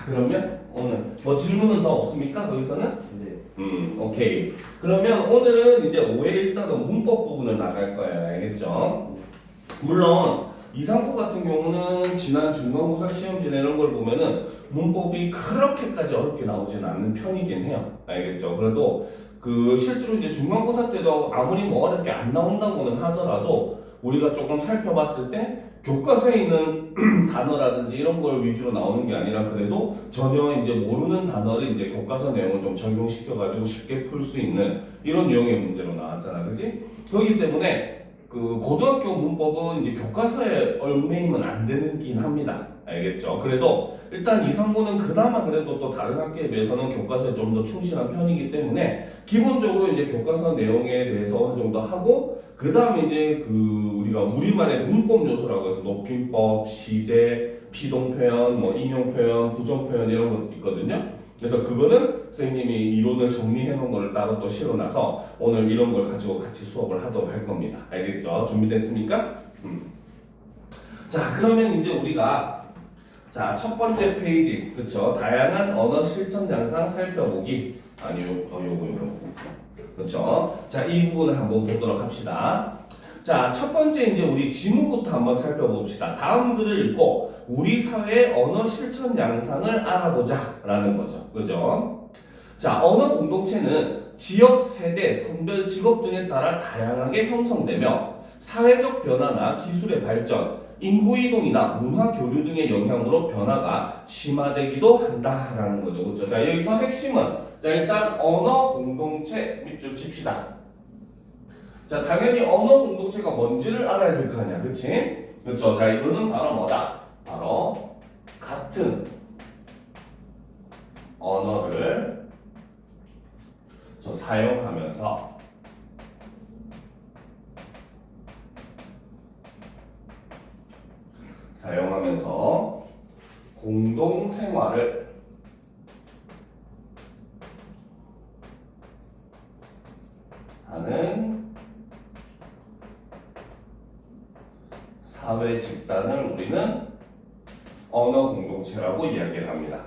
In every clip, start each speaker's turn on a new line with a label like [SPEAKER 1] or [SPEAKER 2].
[SPEAKER 1] 그러면 오늘 뭐 질문은 더 없습니까? 거기서는? 오케이. 그러면 오늘은 이제 5회 일단은 문법 부분을 나갈 거예요. 알겠죠? 물론 이상부 같은 경우는 지난 중간고사 시험지나 이런 걸 보면은 문법이 그렇게까지 어렵게 나오지는 않는 편이긴 해요. 알겠죠? 그래도 그 실제로 이제 중간고사 때도 아무리 뭐 어렵게 안 나온다고는 하더라도 우리가 조금 살펴봤을 때 교과서에 있는 단어라든지 이런 걸 위주로 나오는 게 아니라 그래도 전혀 이제 모르는 단어를 이제 교과서 내용을 좀 적용시켜가지고 쉽게 풀 수 있는 이런 유형의 문제로 나왔잖아, 그지? 그렇기 때문에 그 고등학교 문법은 이제 교과서에 얽매이면 안 되긴 합니다. 알겠죠? 그래도 일단 이상고는 그나마 그래도 또 다른 학교에 비해서는 교과서에 좀 더 충실한 편이기 때문에 기본적으로 이제 교과서 내용에 대해서 어느 정도 하고 그 다음에 이제 그 우리가 우리말의 문법 요소라고 해서 높임법, 시제, 피동표현, 뭐 인용표현, 부정표현 이런 것도 있거든요. 그래서 그거는 선생님이 이론을 정리해 놓은 거를 따로 또 실어놔서 오늘 이런 걸 가지고 같이 수업을 하도록 할 겁니다. 알겠죠? 준비됐습니까? 자, 그러면 이제 우리가 자, 첫 번째 페이지, 그쵸? 다양한 언어 실천 양상 살펴보기. 아니요, 요거. 그쵸? 자, 이 부분을 한번 보도록 합시다. 자, 첫 번째 이제 우리 지문부터 한번 살펴봅시다. 다음 글을 읽고 우리 사회의 언어 실천 양상을 알아보자 라는 거죠. 그죠? 자, 언어 공동체는 지역, 세대, 성별, 직업 등에 따라 다양하게 형성되며 사회적 변화나 기술의 발전, 인구 이동이나 문화 교류 등의 영향으로 변화가 심화되기도 한다라는 거죠. 그렇죠? 자, 여기서 핵심은 자, 일단 언어 공동체 밑줄 칩시다. 자, 당연히 언어 공동체가 뭔지를 알아야 될 거 아니야. 그치? 그렇죠? 자, 이거는 바로 뭐다? 바로 같은 언어를 사용하면서 공동 생활을 하는 사회 집단을 우리는 언어 공동체라고 이야기를 합니다.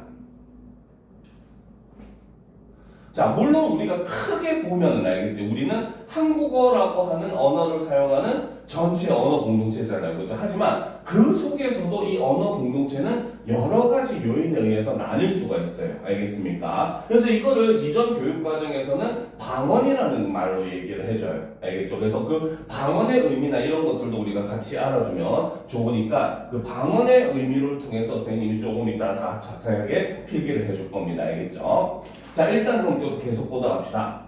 [SPEAKER 1] 자, 물론 우리가 크게 보면은 알겠지. 우리는 한국어라고 하는 언어를 사용하는 전체 언어 공동체잖아요. 그죠? 하지만 그 속에서도 이 언어 공동체는 여러 가지 요인에 의해서 나뉠 수가 있어요. 알겠습니까? 그래서 이거를 이전 교육 과정에서는 방언이라는 말로 얘기를 해줘요. 알겠죠? 그래서 그 방언의 의미나 이런 것들도 우리가 같이 알아두면 좋으니까 그 방언의 의미를 통해서 선생님이 조금 이따 다 자세하게 필기를 해줄 겁니다. 알겠죠? 자, 일단 그럼 또 계속 보다 갑시다.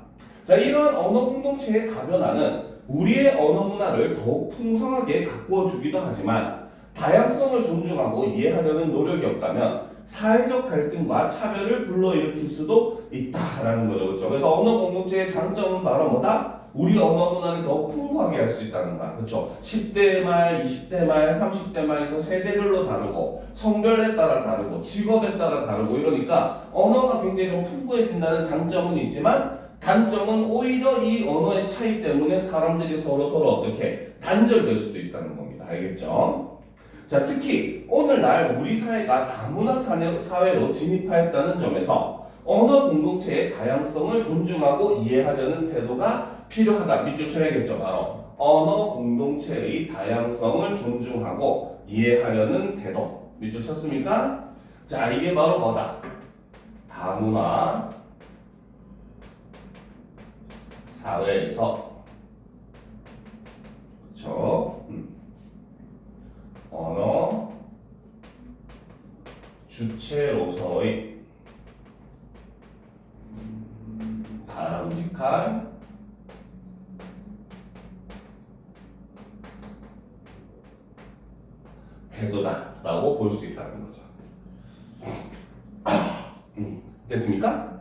[SPEAKER 1] 자, 이러한 언어 공동체의 다변화는 우리의 언어 문화를 더욱 풍성하게 가꾸어 주기도 하지만 다양성을 존중하고 이해하려는 노력이 없다면 사회적 갈등과 차별을 불러일으킬 수도 있다라는 거죠. 그렇죠? 그래서 언어 공동체의 장점은 바로 뭐다? 우리 언어 문화를 더 풍부하게 할 수 있다는 거야. 그렇죠? 10대 말, 20대 말, 30대 말에서 세대별로 다르고 성별에 따라 다르고 직업에 따라 다르고 이러니까 언어가 굉장히 좀 풍부해진다는 장점은 있지만 단점은 오히려 이 언어의 차이 때문에 사람들이 서로 어떻게 단절될 수도 있다는 겁니다. 알겠죠? 자, 특히 오늘날 우리 사회가 다문화 사회로 진입하였다는 점에서 언어 공동체의 다양성을 존중하고 이해하려는 태도가 필요하다. 밑줄 쳐야겠죠. 바로 언어 공동체의 다양성을 존중하고 이해하려는 태도. 밑줄 쳤습니까? 자, 이게 바로 뭐다? 다문화 사회에서 그렇죠? 언어 주체로서의 바람직한 태도다라고 볼 수 있다는 거죠. 됐습니까?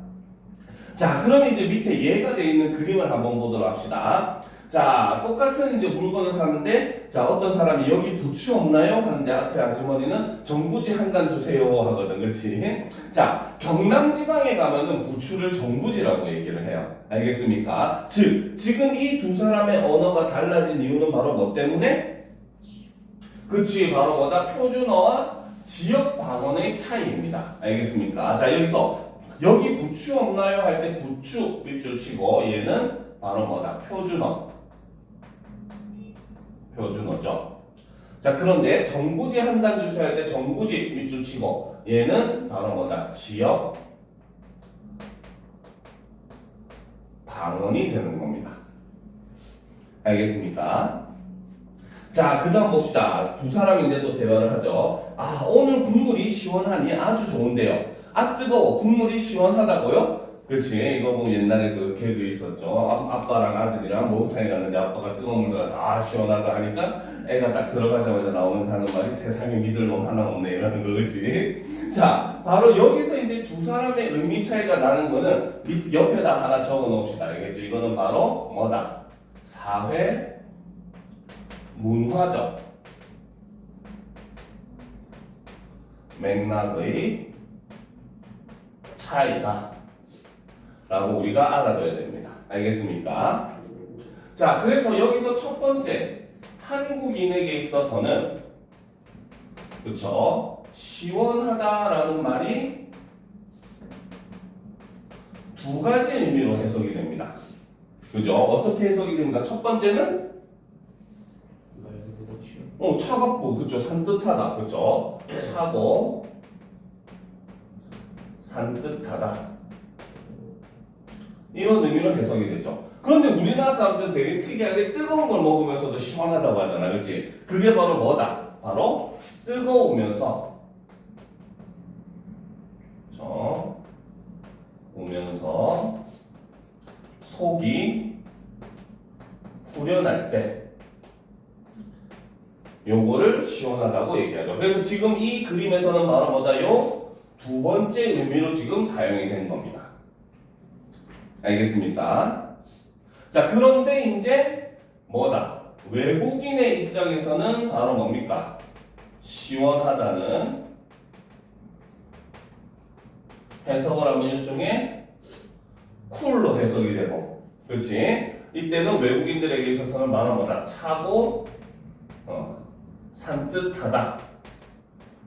[SPEAKER 1] 자, 그럼 이제 밑에 예가 되어 있는 그림을 한번 보도록 합시다. 자, 똑같은 이제 물건을 사는데, 자, 어떤 사람이 여기 부추 없나요? 하는데 앞에 아주머니는 전구지 한 단 주세요 하거든, 그치? 자, 경남지방에 가면은 부추를 전구지라고 얘기를 해요. 알겠습니까? 즉, 지금 이 두 사람의 언어가 달라진 이유는 바로 뭐 때문에? 그치, 바로 뭐다? 표준어와 지역 방언의 차이입니다. 알겠습니까? 자, 여기 부추 없나요? 할 때 부추 밑줄 치고 얘는 바로 뭐다? 표준어죠. 자, 그런데 정부지 한 단 주소 할 때 정부지 밑줄 치고 얘는 바로 뭐다? 지역 방언이 되는 겁니다. 알겠습니까? 자, 그 다음 봅시다. 두 사람 이제 또 대화를 하죠. 아, 오늘 국물이 시원하니 아주 좋은데요. 아, 뜨거워. 국물이 시원하다고요? 그렇지. 이거 보면 옛날에 그 개도 있었죠. 아빠랑 아들이랑 목욕탕에 갔는데 아빠가 뜨거운 물 들어가서 아, 시원하다 하니까 애가 딱 들어가자마자 나오면서 하는 말이 세상에 믿을 놈 하나 없네 이러는 거, 그렇지? 자, 바로 여기서 이제 두 사람의 의미 차이가 나는 거는 옆에다 하나 적어 놓읍시다. 알겠죠? 이거는 바로 뭐다? 사회 문화적 맥락의 차이다 라고 우리가 알아둬야 됩니다. 알겠습니까? 자, 그래서 여기서 첫 번째 한국인에게 있어서는 그쵸? 시원하다라는 말이 두 가지 의미로 해석이 됩니다. 그죠? 어떻게 해석이 됩니까? 첫 번째는 차갑고, 그쵸? 산뜻하다, 그쵸? 차고 산뜻하다 이런 의미로 해석이 되죠. 그런데 우리나라 사람들은 되게 특이하게 뜨거운 걸 먹으면서도 시원하다고 하잖아, 그렇지? 그게 바로 뭐다? 바로 뜨거우면서 오면서 속이 후련할 때 요거를 시원하다고 얘기하죠. 그래서 지금 이 그림에서는 바로 뭐다? 요 두 번째 의미로 지금 사용이 된 겁니다. 알겠습니까? 자, 그런데 이제 뭐다? 외국인의 입장에서는 바로 뭡니까? 시원하다는 해석을 하면 일종의 쿨로 해석이 되고, 그렇지? 이때는 외국인들에게 있어서는 바로 뭐다? 차고 산뜻하다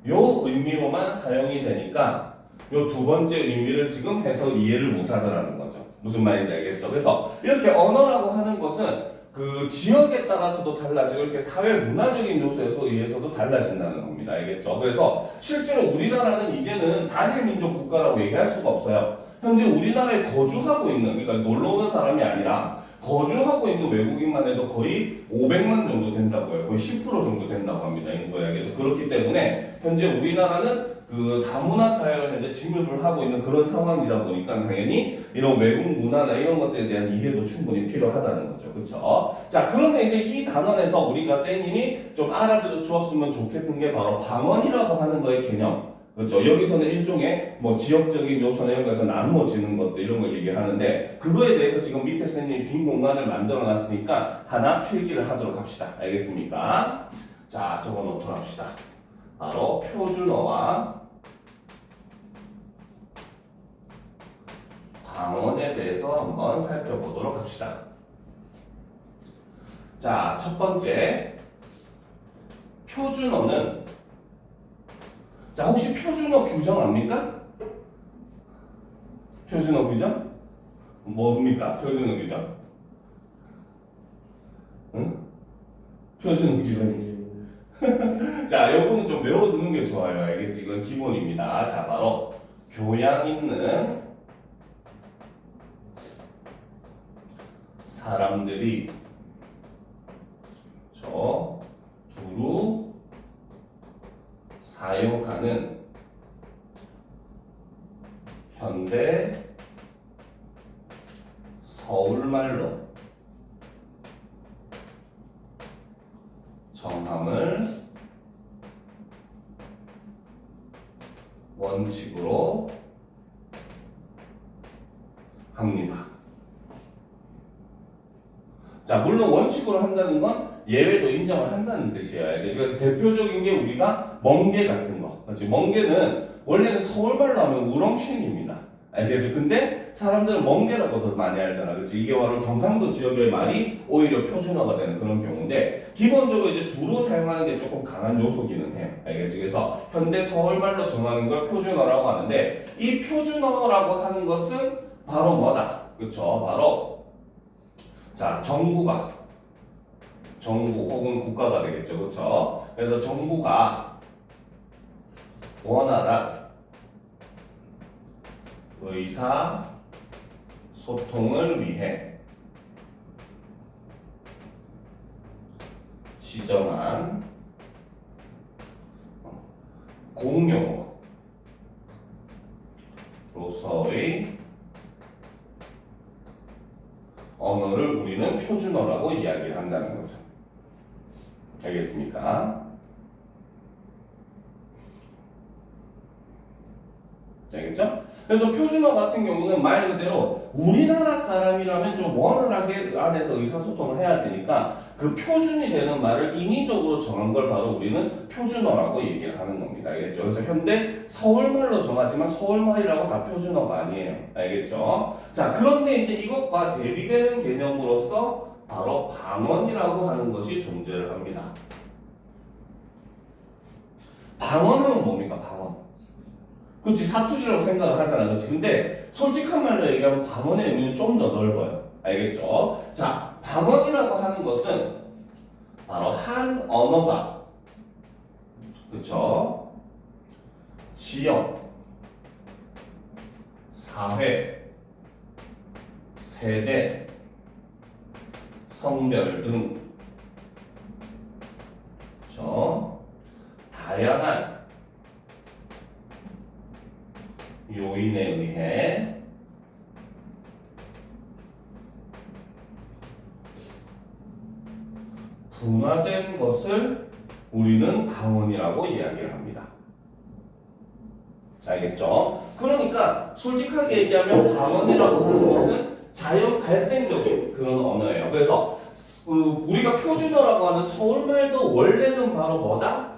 [SPEAKER 1] 요 의미로만 사용이 되니까 요 두 번째 의미를 지금 해석 이해를 못 하더라는 거죠. 무슨 말인지 알겠죠? 그래서 이렇게 언어라고 하는 것은 그 지역에 따라서도 달라지고 이렇게 사회 문화적인 요소에서 의해서도 달라진다는 겁니다. 알겠죠? 그래서 실제로 우리나라는 이제는 단일 민족 국가라고 얘기할 수가 없어요. 현재 우리나라에 거주하고 있는, 그러니까 놀러 오는 사람이 아니라 거주하고 있는 외국인만 해도 거의 500만 정도 된다고요. 거의 10% 정도 된다고 합니다. 인구에. 그래서 그렇기 때문에 현재 우리나라는 그 다문화 사회를 현재 침입을 하고 있는 그런 상황이다 보니까 당연히 이런 외국 문화나 이런 것들에 대한 이해도 충분히 필요하다는 거죠. 그렇죠? 자, 그런데 이제 이 단원에서 우리가 쌤님이 좀 알아들어 주었으면 좋겠는 게 바로 방언이라고 하는 거의 개념. 그렇죠. 여기서는 일종의 뭐 지역적인 요소나 이런 거에서 나누어지는 것들 이런 걸 얘기하는데 그거에 대해서 지금 밑에 선생님이 빈 공간을 만들어 놨으니까 하나 필기를 하도록 합시다. 알겠습니까? 자, 적어 놓도록 합시다. 바로 표준어와 방언에 대해서 한번 살펴보도록 합시다. 자, 첫 번째 표준어는 자, 혹시 표준어 규정 압니까? 표준어 규정? 뭡니까? 표준어 규정? 응? 표준어 규정이 자, 요거는 좀 외워두는 게 좋아요. 알겠지? 이건 기본입니다. 자, 바로 교양 있는 사람들이 두루 사용하는 현대 서울말로 정함을 원칙으로 합니다. 자, 물론 원칙으로 한다는 건 예외도 인정을 한다는 뜻이에요. 그래서 대표적인 게 우리가 멍게 같은 거. 그렇지? 멍게는 원래는 서울말로 하면 우렁쉥입니다. 알겠죠? 근데 사람들은 멍게라고 더 많이 알잖아. 그치? 이게 바로 경상도 지역의 말이 오히려 표준어가 되는 그런 경우인데, 기본적으로 이제 두로 사용하는 게 조금 강한 요소기는 해요. 알겠지? 그래서 현대 서울말로 정하는 걸 표준어라고 하는데, 이 표준어라고 하는 것은 바로 뭐다? 그쵸? 바로, 자, 정부 혹은 국가가 되겠죠. 그쵸? 그래서 정부가 원활한 의사 소통을 위해 지정한 공용어로서의 언어를 우리는 표준어라고 이야기를 한다는 거죠. 알겠습니까? 알겠죠? 그래서 표준어 같은 경우는 말 그대로 우리나라 사람이라면 좀 원활하게 안에서 의사소통을 해야 되니까 그 표준이 되는 말을 인위적으로 정한 걸 바로 우리는 표준어라고 얘기를 하는 겁니다. 알겠죠? 그래서 현대 서울말로 정하지만 서울말이라고 다 표준어가 아니에요. 알겠죠? 자, 그런데 이제 이것과 대비되는 개념으로서 바로 방언이라고 하는 것이 존재를 합니다. 방언하면 뭡니까? 방언. 그렇지, 사투리라고 생각을 하잖아. 그렇지. 근데 솔직한 말로 얘기하면 방언의 의미는 좀 더 넓어요. 알겠죠? 자, 방언이라고 하는 것은 바로 한 언어가, 그렇죠? 지역, 사회, 세대, 성별 등, 그렇죠? 다양한 요인에 의해 분화된 것을 우리는 방언이라고 이야기를 합니다. 알겠죠? 그러니까 솔직하게 얘기하면 방언이라고 하는 것은 자연 발생적인 그런 언어예요. 그래서 우리가 표준어라고 하는 서울말도 원래는 바로 뭐다?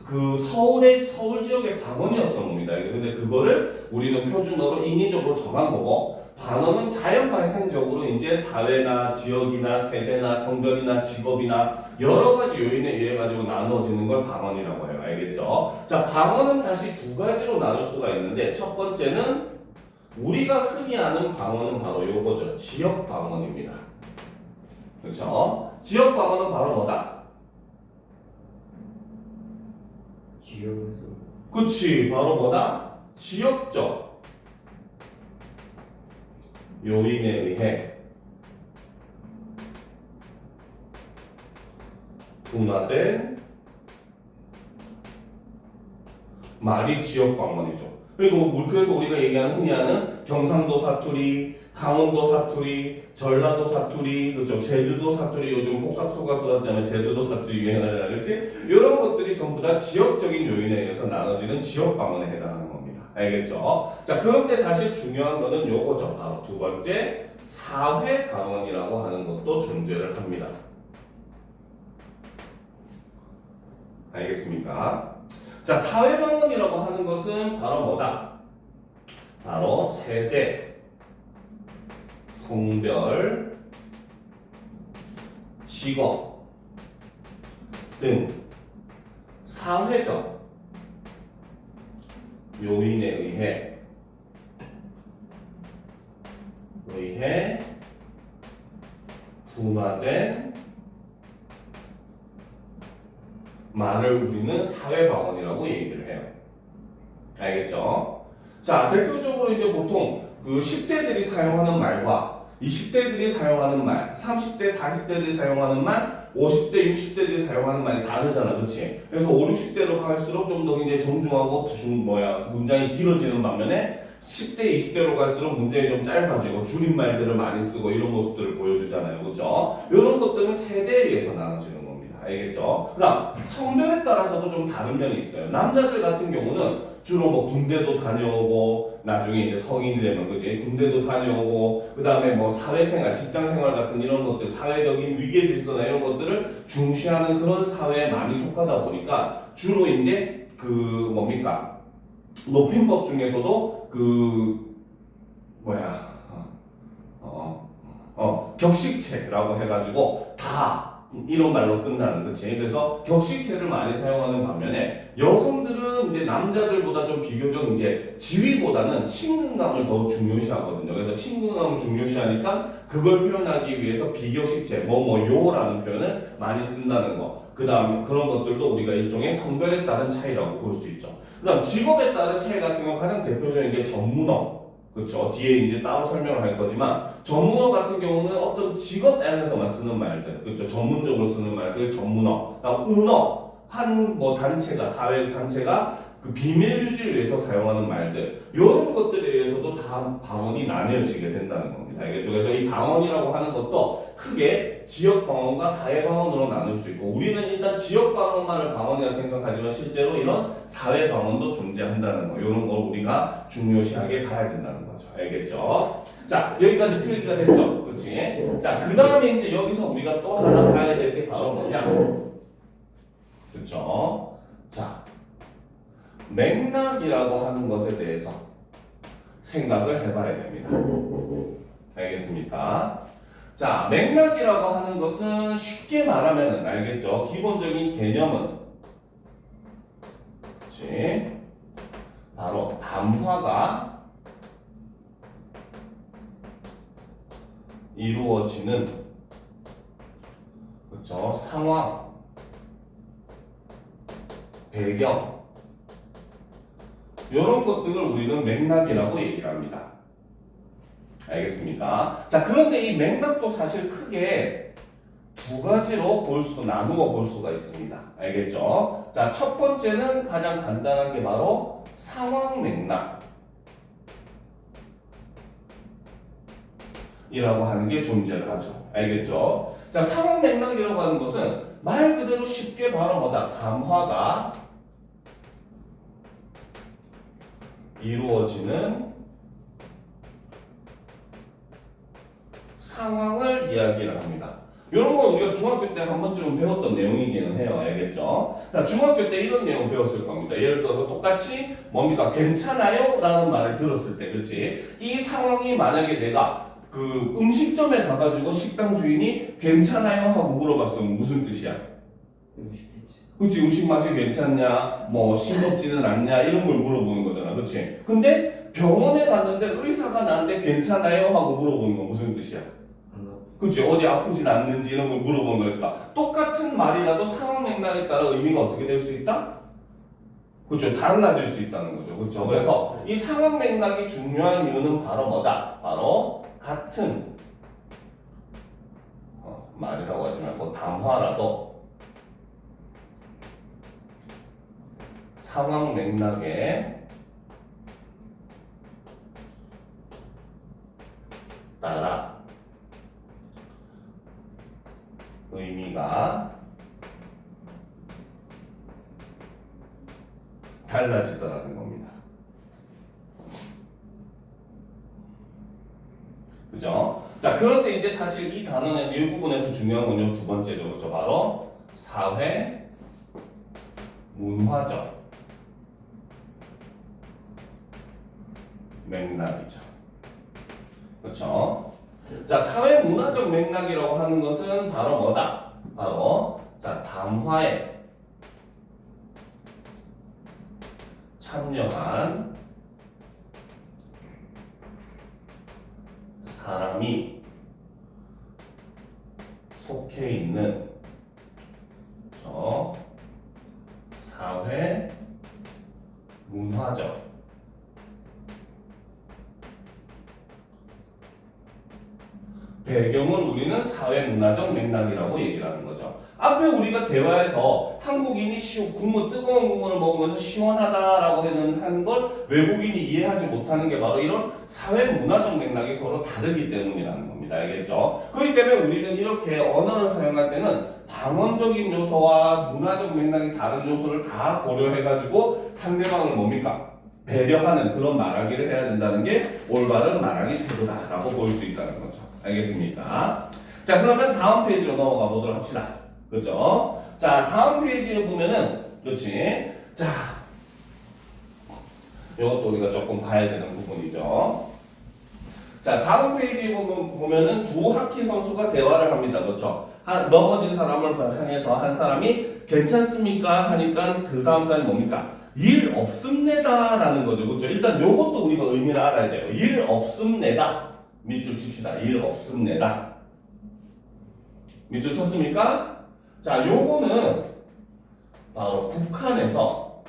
[SPEAKER 1] 그 서울 지역의 방언이었던 겁니다. 근데 그거를 우리는 표준어로 인위적으로 정한 거고, 방언은 자연 발생적으로 이제 사회나 지역이나 세대나 성별이나 직업이나 여러 가지 요인에 의해 가지고 나누어지는 걸 방언이라고 해요. 알겠죠? 자, 방언은 다시 두 가지로 나눌 수가 있는데, 첫 번째는 우리가 흔히 아는 방언은 바로 요거죠. 지역 방언입니다. 그렇죠? 지역 방언은 바로 뭐다?
[SPEAKER 2] 지역에서
[SPEAKER 1] 그치, 바로 뭐다? 지역적 요인에 의해 분화된 말이 지역 방언이죠. 그리고 그래서 우리가 얘기하는 흔히 하는 경상도 사투리, 강원도 사투리, 전라도 사투리, 그렇죠? 제주도 사투리, 요즘 폭삭소가수다 때문에 제주도 사투리 유행하잖아, 그렇지? 이런 것들이 전부 다 지역적인 요인에 의해서 나눠지는 지역 방언에 해당하는 겁니다. 알겠죠? 자, 그런데 사실 중요한 거는 요거죠. 바로 두 번째, 사회 방언이라고 하는 것도 존재를 합니다. 알겠습니까? 자, 사회 방언이라고 하는 것은 바로 뭐다? 바로 세대, 성별, 직업 등 사회적 요인에 의해 분화된 말을 우리는 사회방언이라고 얘기를 해요. 알겠죠? 자, 대표적으로 이제 보통 그 10대들이 사용하는 말과 20대들이 사용하는 말, 30대, 40대들이 사용하는 말, 50대, 60대들이 사용하는 말이 다르잖아, 그렇지? 그래서 5, 60대로 갈수록 좀 더 이제 정중하고 문장이 길어지는 반면에 10대, 20대로 갈수록 문장이 좀 짧아지고 줄임말들을 많이 쓰고 이런 모습들을 보여주잖아요, 그렇죠? 이런 것들은 세대에 의해서 나눠지는 겁니다. 알겠죠? 그럼 성별에 따라서도 좀 다른 면이 있어요. 남자들 같은 경우는 주로 뭐 군대도 다녀오고 나중에 이제 성인이 되면 그지 군대도 다녀오고 그 다음에 뭐 사회생활, 직장생활 같은 이런 것들 사회적인 위계 질서나 이런 것들을 중시하는 그런 사회에 많이 속하다 보니까 주로 이제 그 뭡니까 높임법 중에서도 그 뭐야 격식체라고 해가지고 다 이런 말로 끝나는 거지. 그래서 격식체를 많이 사용하는 반면에 여성들은 이제 남자들보다 좀 비교적 이제 지위보다는 친근감을 더 중요시하거든요. 그래서 친근감을 중요시하니까 그걸 표현하기 위해서 비격식체 뭐뭐요라는 표현을 많이 쓴다는 거. 그 다음에 그런 것들도 우리가 일종의 성별에 따른 차이라고 볼 수 있죠. 그 다음 직업에 따른 차이 같은 경우 가장 대표적인 게 전문어. 그렇죠. 뒤에 이제 따로 설명을 할 거지만 전문어 같은 경우는 어떤 직업 안에서만 쓰는 말들, 그렇죠. 전문적으로 쓰는 말들 전문어. 그다음 은어 한 뭐 단체가 사회 단체가 그 비밀 유지를 위해서 사용하는 말들 이런 것들에 의해서도 다 방언이 나뉘어지게 된다는 겁니다. 알겠죠? 그래서 이 방언이라고 하는 것도 크게 지역 방언과 사회 방언으로 나눌 수 있고 우리는 일단 지역 방언만을 방언이라 생각하지만 실제로 이런 사회 방언도 존재한다는 거 이런 걸 우리가 중요시하게 봐야 된다는 거죠. 알겠죠? 자 여기까지 필기가 됐죠? 그렇지? 자 그 다음에 이제 여기서 우리가 또 하나 봐야 될 게 바로 뭐냐? 그렇죠? 자 맥락이라고 하는 것에 대해서 생각을 해봐야 됩니다. 알겠습니까? 자, 맥락이라고 하는 것은 쉽게 말하면 알겠죠? 기본적인 개념은 그렇지? 바로 담화가 이루어지는 그렇죠? 상황, 배경 이런 것들을 우리는 맥락이라고 얘기를 합니다. 알겠습니까? 자, 그런데 이 맥락도 사실 크게 두 가지로 나누어 볼 수가 있습니다. 알겠죠? 자, 첫 번째는 가장 간단한 게 바로 상황 맥락 이라고 하는 게 존재를 하죠. 알겠죠? 자, 상황 맥락이라고 하는 것은 말 그대로 쉽게 바로 뭐다? 담화가 이루어지는 상황을 이야기를 합니다. 이런 건 우리가 중학교 때 한 번쯤은 배웠던 내용이기는 해요. 알겠죠? 중학교 때 이런 내용 배웠을 겁니다. 예를 들어서 똑같이 뭡니까? 괜찮아요? 라는 말을 들었을 때, 그치? 이 상황이 만약에 내가 그 음식점에 가가지고 식당 주인이 괜찮아요? 하고 물어봤으면 무슨 뜻이야? 그치? 음식 맛이 괜찮냐? 뭐 싱겁지는 않냐? 이런 걸 물어보는 거잖아. 그치? 근데 병원에 갔는데 의사가 나한테 괜찮아요? 하고 물어보는 건 무슨 뜻이야? 그치? 어디 아프진 않는지 이런 걸 물어보는 거니까 똑같은 말이라도 상황 맥락에 따라 의미가 어떻게 될 수 있다? 그렇죠. 달라질 수 있다는 거죠. 그렇죠. 그래서 이 상황 맥락이 중요한 이유는 바로 뭐다? 바로 같은 말이라고 하지 말고 담화라도 상황 맥락에 따라 의미가 달라지더라는 겁니다. 그죠? 자, 그런데 이제 사실 이 단어는 이 부분에서 중요한 건요, 두 번째죠. 그렇죠? 바로 사회 문화적 맥락이죠. 그렇죠? 자, 사회 문화적 맥락이라고 하는 것은 바로 뭐다? 바로 자, 담화에 참여한 사람이 속해 있는 사회 문화적 배경을 우리는 사회 문화적 맥락이라고 얘기를 하는 거죠. 앞에 우리가 대화에서 한국인이 뜨거운 국물을 먹으면서 시원하다라고 한 걸 외국인이 이해하지 못하는 게 바로 이런 사회 문화적 맥락이 서로 다르기 때문이라는 겁니다. 알겠죠? 그렇기 때문에 우리는 이렇게 언어를 사용할 때는 방언적인 요소와 문화적 맥락이 다른 요소를 다 고려해가지고 상대방을 뭡니까? 배려하는 그런 말하기를 해야 된다는 게 올바른 말하기 태도다라고 볼 수 있다는 거죠. 알겠습니까? 자, 그러면 다음 페이지로 넘어가 보도록 합시다. 그죠? 자, 다음 페이지에 보면은, 그렇지? 자, 이것도 우리가 조금 봐야 되는 부분이죠. 자, 다음 페이지 보면은 두 하키 선수가 대화를 합니다. 그렇죠? 넘어진 사람을 향해서 한 사람이 괜찮습니까? 하니까 그 다음 사람이 뭡니까? 일 없습니다 라는 거죠. 그렇죠? 일단 요것도 우리가 의미를 알아야 돼요. 일 없습니다. 밑줄 칩시다. 일 없습니다. 밑줄 쳤습니까? 자, 요거는 바로 북한에서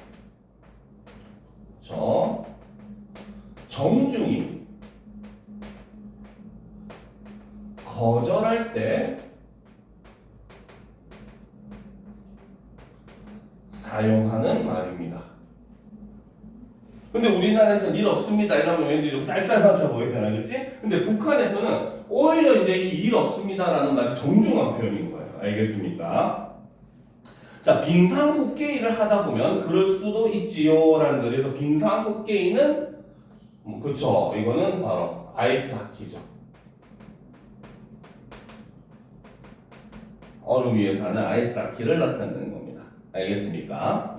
[SPEAKER 1] 정중히 거절할 때 사용하는 말입니다. 근데 우리나라에서는 일 없습니다 이러면 왠지 좀 쌀쌀맞아 보이잖아, 그치? 근데 북한에서는 오히려 이제 이 일 없습니다라는 말이 정중한 표현인 거예요. 알겠습니까? 자, 빙상호게이를 하다 보면 그럴 수도 있지요라는 거죠. 그래서 빙상호게이는 그쵸, 이거는 바로 아이스하키죠. 얼음 위에서 하는 아이스하키를 나타내는 겁니다. 알겠습니까?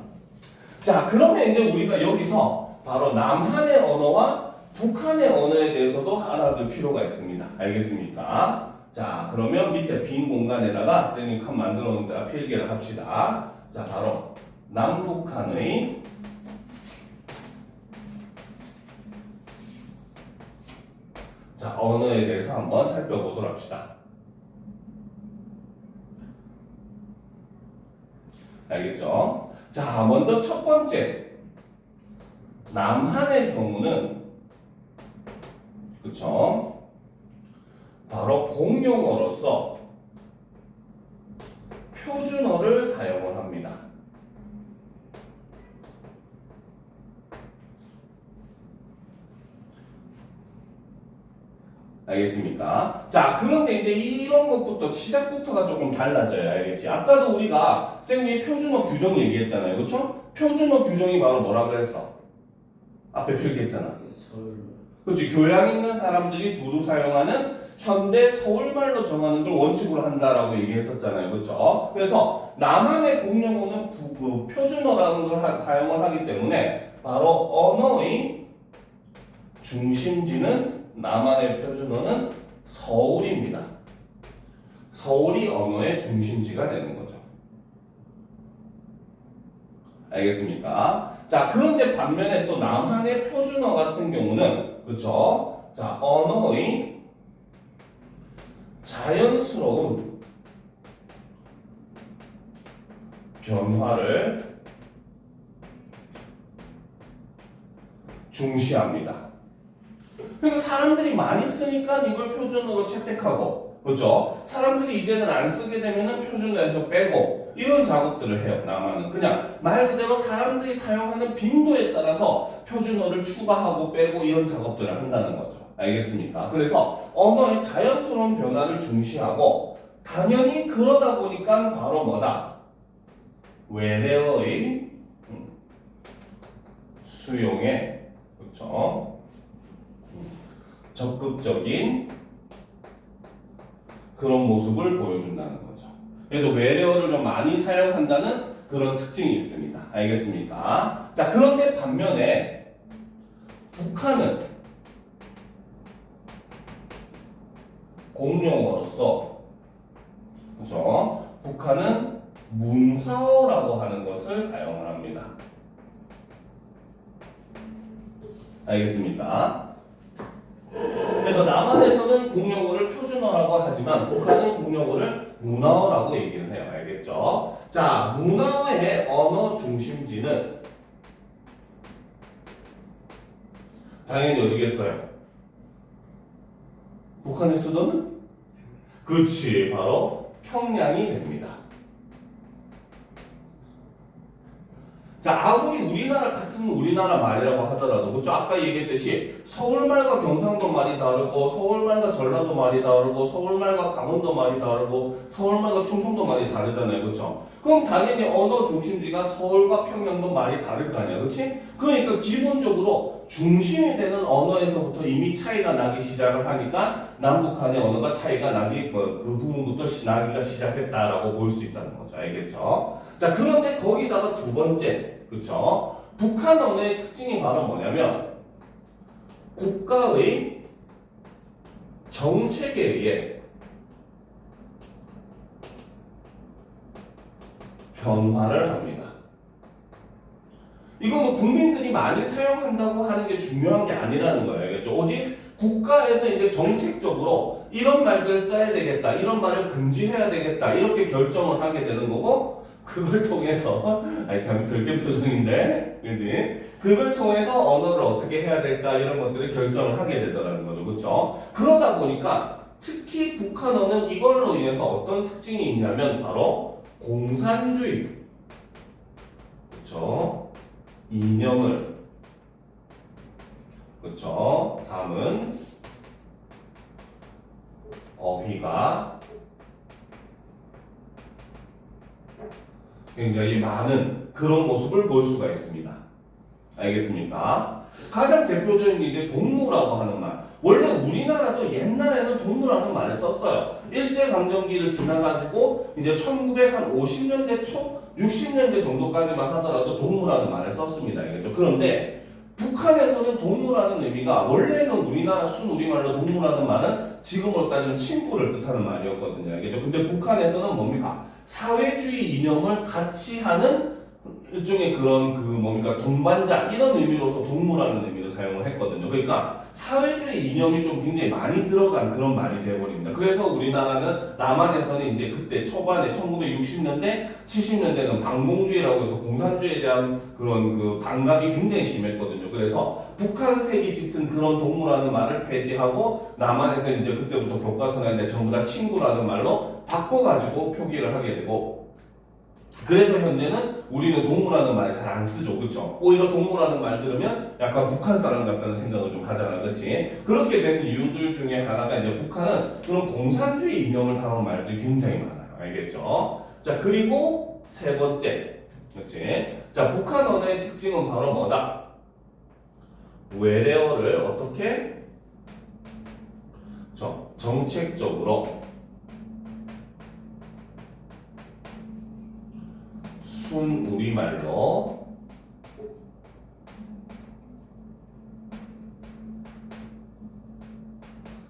[SPEAKER 1] 자, 그러면 이제 우리가 여기서 바로 남한의 언어와 북한의 언어에 대해서도 알아둘 필요가 있습니다. 알겠습니까? 자, 그러면 밑에 빈 공간에다가 선생님 칸 만들어 놓은 데다 필기를 합시다. 자, 바로 남북한의 자, 언어에 대해서 한번 살펴보도록 합시다. 알겠죠? 자, 먼저 첫 번째 남한의 경우는 그쵸? 바로 공용어로서 표준어를 사용을 합니다. 알겠습니까? 자, 그런데 이제 이런 것부터 시작부터가 조금 달라져요. 알겠지? 아까도 우리가 선생님이 표준어 규정 얘기했잖아요. 그렇죠? 표준어 규정이 바로 뭐라 그랬어? 앞에 필기했잖아. 그렇지? 교양 있는 사람들이 두루 사용하는 현대 서울말로 정하는 걸 원칙으로 한다라고 얘기했었잖아요. 그렇죠? 그래서 남한의 공용어는 그 표준어라는 걸 사용을 하기 때문에 바로 언어의 중심지는 남한의 표준어는 서울입니다. 서울이 언어의 중심지가 되는 거죠. 알겠습니까? 자, 그런데 반면에 또 남한의 표준어 같은 경우는 그렇죠? 자, 언어의 자연스러운 변화를 중시합니다. 그러니까 사람들이 많이 쓰니까 이걸 표준어로 채택하고, 그렇죠? 사람들이 이제는 안 쓰게 되면은 표준어에서 빼고 이런 작업들을 해요. 남한은 그냥 말 그대로 사람들이 사용하는 빈도에 따라서 표준어를 추가하고 빼고 이런 작업들을 한다는 거죠. 알겠습니까? 그래서 언어의 자연스러운 변화를 중시하고 당연히 그러다 보니까 바로 뭐다? 외래어의 수용에 그렇죠? 적극적인 그런 모습을 보여준다는 거죠. 그래서 외래어를 좀 많이 사용한다는 그런 특징이 있습니다. 알겠습니까? 자, 그런데 반면에 북한은 공용어로서 그렇죠? 북한은 문화어라고 하는 것을 사용을 합니다. 알겠습니까? 그래서 남한에서는 공용어를 표준어라고 하지만 북한은 공용어를 문화어라고 얘기를 해요. 알겠죠? 자, 문화어의 언어 중심지는 당연히 어디겠어요? 북한의 수도는? 그치, 바로 평양이 됩니다. 자, 아무리 우리나라 같은 우리나라 말이라고 하더라도 그렇죠? 아까 얘기했듯이 서울말과 경상도 말이 다르고 서울말과 전라도 말이 다르고 서울말과 강원도 말이 다르고 서울말과 충청도 말이 다르잖아요. 그렇죠? 그럼 당연히 언어 중심지가 서울과 평양도 말이 다를 거 아니야. 그렇지? 그러니까 기본적으로 중심이 되는 언어에서부터 이미 차이가 나기 시작을 하니까 남북한의 언어가 차이가 나기 그 부분부터 나기가 시작했다라고 볼 수 있다는 거죠. 알겠죠? 자, 그런데 거기다가 두 번째, 그렇죠? 북한 언어의 특징이 바로 뭐냐면 국가의 정책에 의해 변화를 합니다. 이거는 국민들이 많이 사용한다고 하는 게 중요한 게 아니라는 거예요. 알겠죠? 오직 국가에서 이제 정책적으로 이런 말들을 써야 되겠다, 이런 말을 금지해야 되겠다, 이렇게 결정을 하게 되는 거고, 그걸 통해서, 아니 참 들뜬 표정인데, 그지? 그걸 통해서 언어를 어떻게 해야 될까, 이런 것들을 결정을 하게 되더라는 거죠. 그렇죠? 그러다 보니까 특히 북한어는 이걸로 인해서 어떤 특징이 있냐면 바로 공산주의, 그렇죠? 이념을, 그렇죠? 다음은 어휘가 굉장히 많은 그런 모습을 볼 수가 있습니다. 알겠습니까? 가장 대표적인 게 이제 동무라고 하는 말. 원래 우리나라도 옛날에는 동무라는 말을 썼어요. 일제강점기를 지나가지고 이제 1950년대 초, 60년대 정도까지만 하더라도 동무라는 말을 썼습니다. 알겠죠? 그런데 북한에서는 동무라는 의미가 원래는 우리나라 순우리말로 동무라는 말은 지금으로 따지면 친구를 뜻하는 말이었거든요. 알겠죠? 근데 북한에서는 뭡니까? 사회주의 이념을 같이 하는 일종의 그런 그 뭡니까? 동반자 이런 의미로서 동무라는 의미로 사용을 했거든요. 그러니까 사회주의 이념이 좀 굉장히 많이 들어간 그런 말이 되어버립니다. 그래서 우리나라는 남한에서는 이제 그때 초반에 1960년대, 70년대는 반공주의라고 해서 공산주의에 대한 그런 그 반감이 굉장히 심했거든요. 그래서 북한색이 짙은 그런 동무라는 말을 폐지하고 남한에서 이제 그때부터 교과서나 전부 다 친구라는 말로 바꿔가지고 표기를 하게 되고, 그래서 현재는 우리는 동무라는 말 잘 안 쓰죠. 그렇죠? 오히려 동무라는 말 들으면 약간 북한 사람 같다는 생각을 좀 하잖아. 그렇지? 그렇게 된 이유들 중에 하나가 이제 북한은 그런 공산주의 이념을 담은 말들이 굉장히 많아요. 알겠죠? 자, 그리고 세 번째. 그렇지? 자, 북한 언어의 특징은 바로 뭐다? 외래어를 어떻게? 정책적으로 순우리말로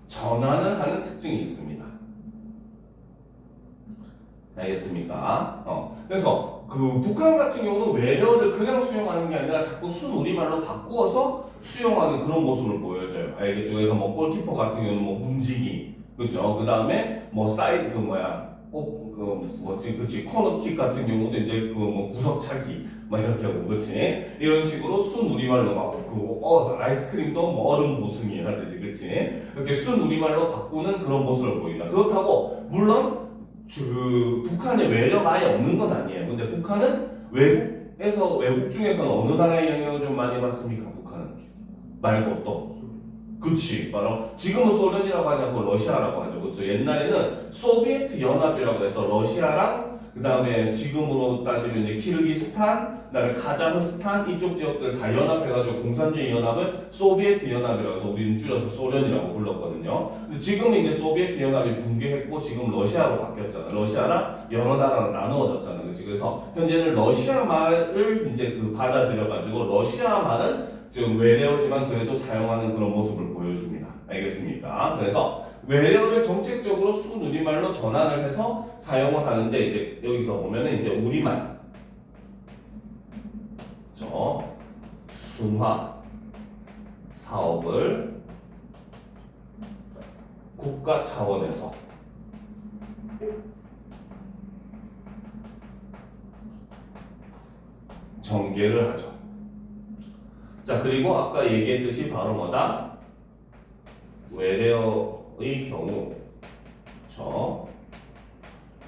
[SPEAKER 1] 전환을 하는 특징이 있습니다. 알겠습니까? 그래서 그 북한 같은 경우는 외래어를 그냥 수용하는 게 아니라 자꾸 순우리말로 바꾸어서 수용하는 그런 모습을 보여줘요. 알겠죠? 그래서 뭐 골키퍼 같은 경우는 뭐 문지기, 그렇죠? 그 다음에 뭐 사이드 그치 코너킥 같은 경우도 이제 그 뭐 구석차기 막 이렇게 하고, 그치? 이런 식으로 순 우리말로 막 아이스크림도 뭐 얼음 부스미 하듯이, 그치? 이렇게 순 우리말로 바꾸는 그런 모습을 보인다. 그렇다고 물론 북한에 외래어가 아예 없는 건 아니에요. 근데 북한은 외국 중에서는 어느 나라의 영향을 좀 많이 받습니까? 북한은 말고 또. 그치, 바로 지금은 소련이라고 하지 않고 러시아라고 하죠. 그렇죠? 옛날에는 소비에트 연합이라고 해서 러시아랑 그 다음에 지금으로 따지면 이제 키르기스탄, 그 다음에 카자흐스탄 이쪽 지역들 다 연합해가지고 공산주의 연합을 소비에트 연합이라고 해서 우리는 줄여서 소련이라고 불렀거든요. 근데 지금은 이제 소비에트 연합이 붕괴했고 지금 러시아로 바뀌었잖아. 러시아랑 여러 나라로 나누어졌잖아. 그치? 그래서 현재는 러시아 말을 이제 받아들여가지고 러시아 말은 지금 외래어지만 그래도 사용하는 그런 모습을 보여줍니다. 알겠습니까? 그래서 외래어를 정책적으로 순우리말로 전환을 해서 사용을 하는데 이제 여기서 보면은 이제 우리말, 순화 사업을 국가 차원에서 전개를 하죠. 자, 그리고 아까 얘기했듯이 바로 뭐다? 외래어의 경우,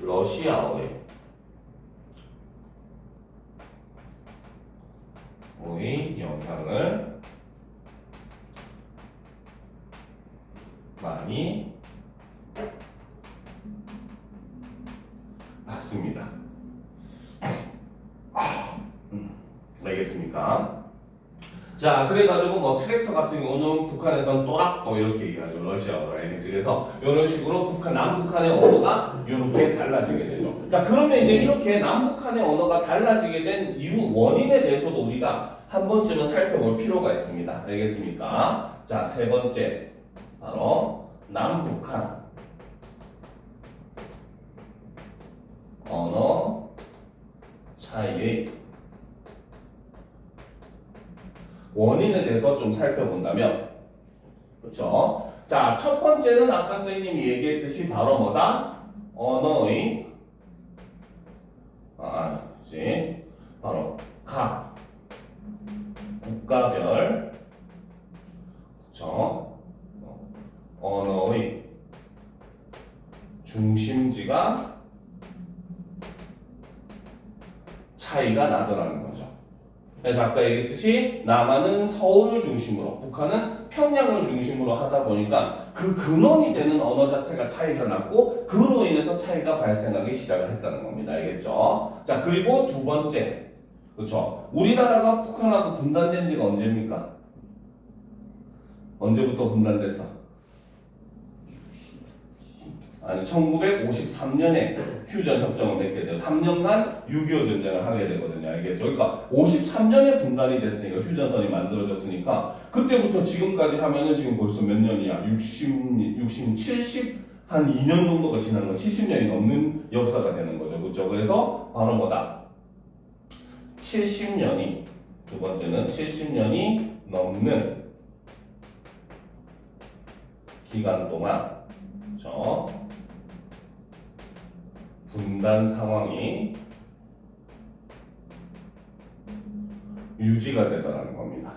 [SPEAKER 1] 러시아어의 영향을 많이 받습니다. 알겠습니까? 자, 그래가지고 뭐 트랙터 같은 경우는 북한에서는 또락도 이렇게 얘기하죠. 러시아어로. 알겠지? 그래서 이런 식으로 남북한의 언어가 이렇게 달라지게 되죠. 자, 그러면 이제 이렇게 남북한의 언어가 달라지게 된 이유, 원인에 대해서도 우리가 한 번쯤은 살펴볼 필요가 있습니다. 알겠습니까? 자, 세 번째. 바로 남북한 언어 차이의 원인에 대해서 좀 살펴본다면, 그렇죠? 자, 첫 번째는 아까 선생님이 얘기했듯이 바로 뭐다? 언어의 그렇지? 바로 각 국가별, 그렇죠? 언어의 중심지가 차이가 나더라는 거죠. 그래서 아까 얘기했듯이 남한은 서울을 중심으로, 북한은 평양을 중심으로 하다 보니까 그 근원이 되는 언어 자체가 차이가 났고 그로 인해서 차이가 발생하기 시작을 했다는 겁니다. 알겠죠? 자, 그리고 두 번째, 그렇죠? 우리나라가 북한하고 분단된 지가 언제입니까? 언제부터 분단됐어? 아니 1953년에 휴전 협정을 맺게 돼요. 3년간 6.25 전쟁을 하게 되거든요. 알겠죠? 그러니까 53년에 분단이 됐으니까 휴전선이 만들어졌으니까 그때부터 지금까지 하면은 지금 벌써 몇 년이야? 70, 한 2년 정도가 지난 거, 70년이 넘는 역사가 되는 거죠. 그렇죠? 그래서 바로 뭐다? 70년이, 두 번째는 70년이 넘는 기간 동안, 그렇죠? 분단 상황이 유지가 되더라는 겁니다.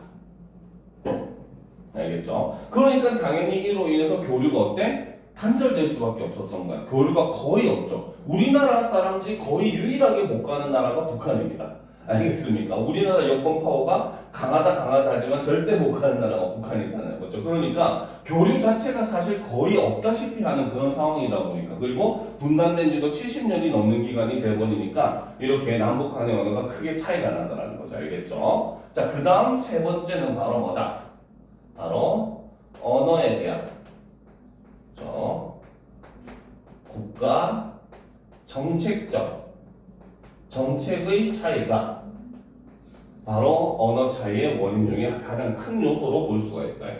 [SPEAKER 1] 알겠죠? 그러니까 당연히 이로 인해서 교류가 어때? 단절될 수밖에 없었던 거야. 교류가 거의 없죠. 우리나라 사람들이 거의 유일하게 못 가는 나라가 북한입니다. 알겠습니까? 우리나라 여권 파워가 강하다 하지만 절대 못 가는 나라가 북한이잖아요. 그렇죠? 그러니까 교류 자체가 사실 거의 없다시피 하는 그런 상황이다 보니까, 그리고 분단된 지도 70년이 넘는 기간이 돼버리니까 이렇게 남북 간의 언어가 크게 차이가 나더라는 거죠. 알겠죠? 자, 그 다음 세 번째는 바로 뭐다? 바로 언어에 대한 국가 정책의 차이가 바로 언어 차이의 원인 중에 가장 큰 요소로 볼 수가 있어요.